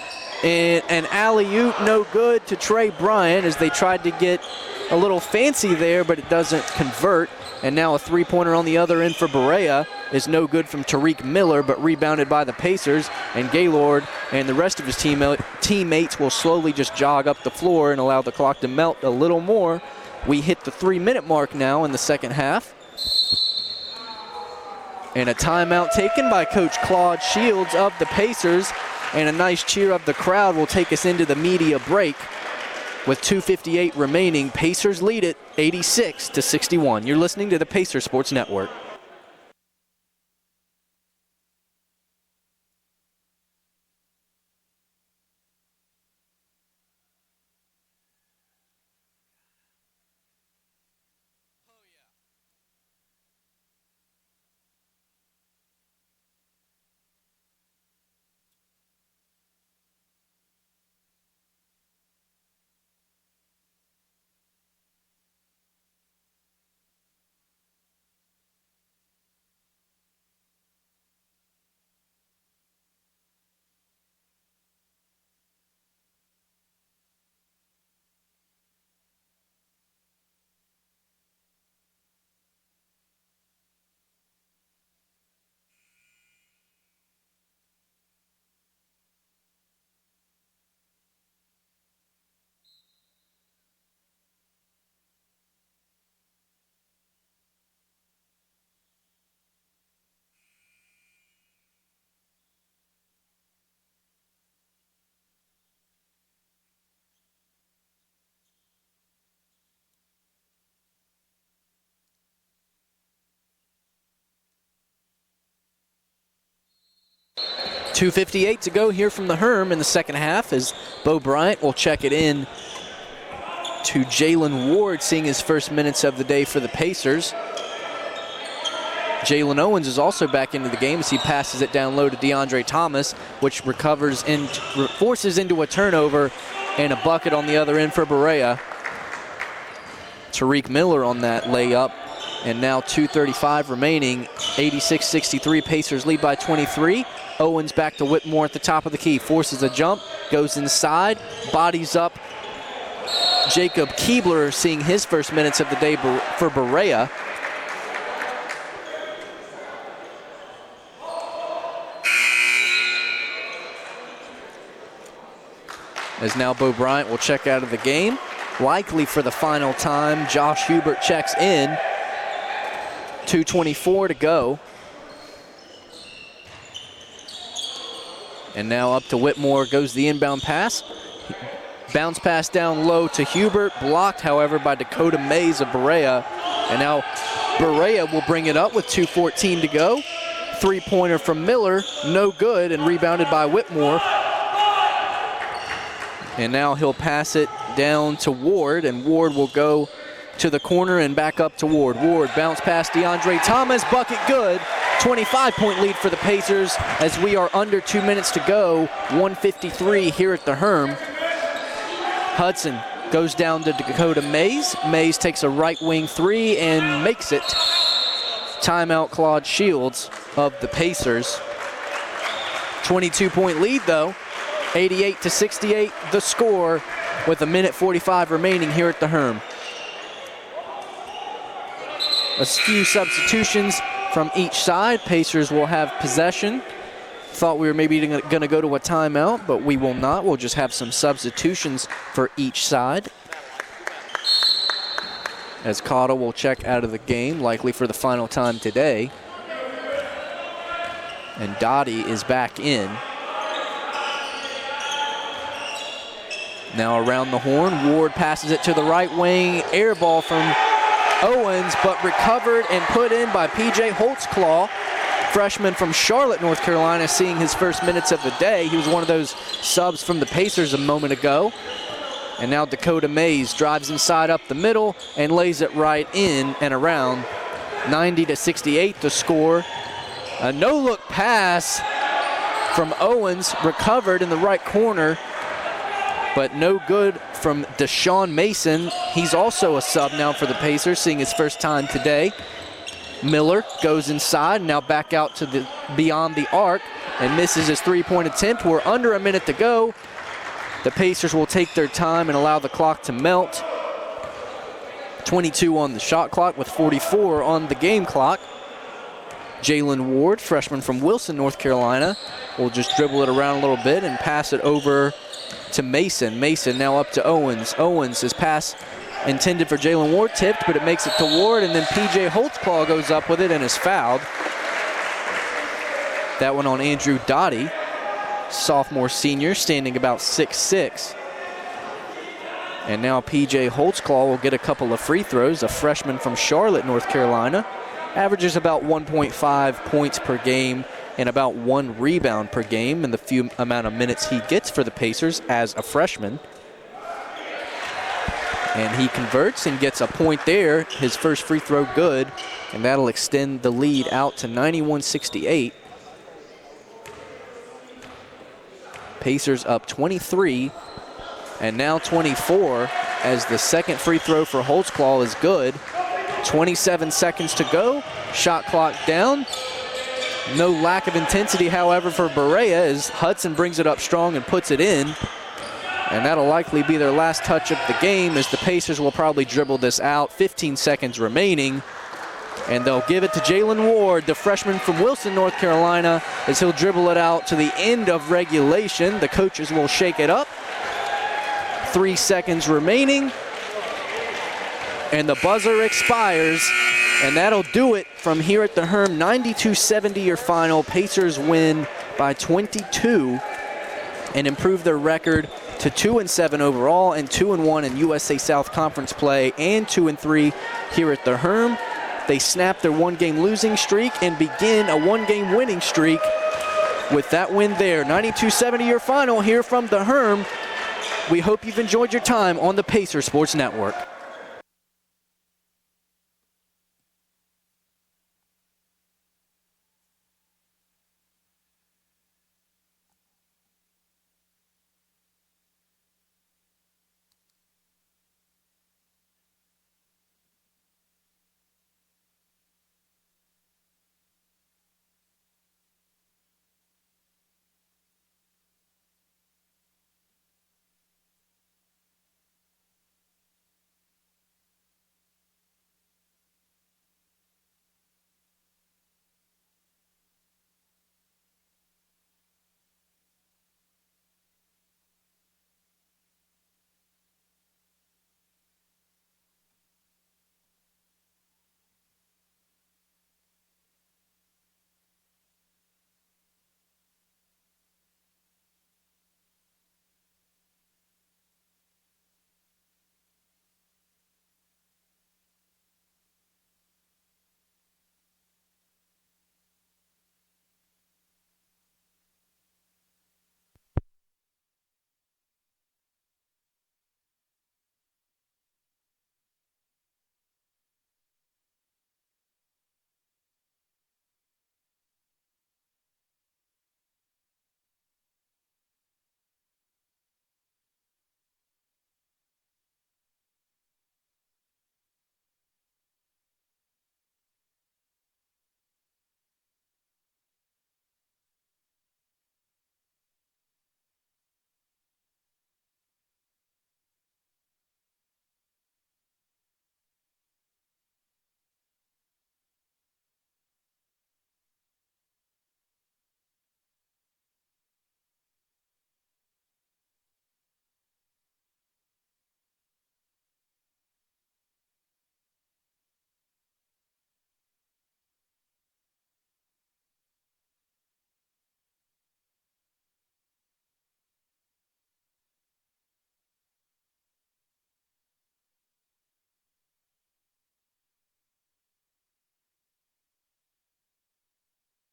and an alley-oop no good to Trey Bryant as they tried to get a little fancy there, but it doesn't convert. And now a three-pointer on the other end for Berea is no good from Tariq Miller, but rebounded by the Pacers, and Gaylord and the rest of his teammates will slowly just jog up the floor and allow the clock to melt a little more. We hit the 3-minute mark now in the second half. And a timeout taken by Coach Claude Shields of the Pacers, and a nice cheer of the crowd will take us into the media break. With 2:58 remaining, Pacers lead it 86-61. You're listening to the Pacer Sports Network. .258 to go here from the Herm in the second half as Bo Bryant will check it in to Jalen Ward, seeing his first minutes of the day for the Pacers. Jalen Owens is also back into the game as he passes it down low to DeAndre Thomas, which recovers and forces into a turnover and a bucket on the other end for Berea. Tariq Miller on that layup, and now 2:35 remaining, 86-63, Pacers lead by 23. Owens back to Whitmore at the top of the key, forces a jump, goes inside, bodies up. Jacob Keebler seeing his first minutes of the day for Berea. As now Bo Bryant will check out of the game. Likely for the final time, Josh Hubert checks in. 2:24 to go. And now up to Whitmore goes the inbound pass. Bounce pass down low to Hubert, blocked, however, by Dakota Mays of Berea. And now Berea will bring it up with 2:14 to go. Three-pointer from Miller, no good, and rebounded by Whitmore. And now he'll pass it down to Ward, and Ward will go to the corner and back up to Ward. Ward bounce past DeAndre Thomas, bucket good. 25-point lead for the Pacers as we are under 2 minutes to go. 1:53 here at the Herm. Hudson goes down to Dakota Mays. Mays takes a right wing three and makes it. Timeout Claude Shields of the Pacers. 22-point lead though. 88-68 the score with 1:45 remaining here at the Herm. A few substitutions from each side. Pacers will have possession. Thought we were maybe going to go to a timeout, but we will not. We'll just have some substitutions for each side. As Cottle will check out of the game, likely for the final time today. And Dottie is back in. Now around the horn, Ward passes it to the right wing. Air ball from Owens, but recovered and put in by P.J. Holtzclaw, freshman from Charlotte, North Carolina, seeing his first minutes of the day. He was one of those subs from the Pacers a moment ago. And now Dakota Mays drives inside up the middle and lays it right in and around. 90-68 the score. A no-look pass from Owens, recovered in the right corner, but no good from Deshaun Mason. He's also a sub now for the Pacers, seeing his first time today. Miller goes inside, now back out to the beyond the arc and misses his three-point attempt. We're under a minute to go. The Pacers will take their time and allow the clock to melt. 22 on the shot clock with 44 on the game clock. Jalen Ward, freshman from Wilson, North Carolina, will just dribble it around a little bit and pass it over to Mason. Mason now up to Owens. Owens, his pass intended for Jalen Ward, tipped, but it makes it to Ward, and then P.J. Holtzclaw goes up with it and is fouled. That one on Andrew Dottie, sophomore senior, standing about 6'6". And now P.J. Holtzclaw will get a couple of free throws, a freshman from Charlotte, North Carolina. Averages about 1.5 points per game and about 1 rebound per game in the few amount of minutes he gets for the Pacers as a freshman. And he converts and gets a point there. His first free throw good, and that'll extend the lead out to 91-68. Pacers up 23 and now 24 as the second free throw for Holtzclaw is good. 27 seconds to go. Shot clock down. No lack of intensity, however, for Berea as Hudson brings it up strong and puts it in. And that'll likely be their last touch of the game as the Pacers will probably dribble this out. 15 seconds remaining. And they'll give it to Jalen Ward, the freshman from Wilson, North Carolina, as he'll dribble it out to the end of regulation. The coaches will shake it up. 3 seconds remaining. And the buzzer expires. And that'll do it from here at the Herm. 92-70 your final. Pacers win by 22 and improve their record to 2-7 overall and 2-1 in USA South Conference play and 2-3 here at the Herm. They snap their one-game losing streak and begin a one-game winning streak with that win there. 92-70 your final here from the Herm. We hope you've enjoyed your time on the Pacer Sports Network.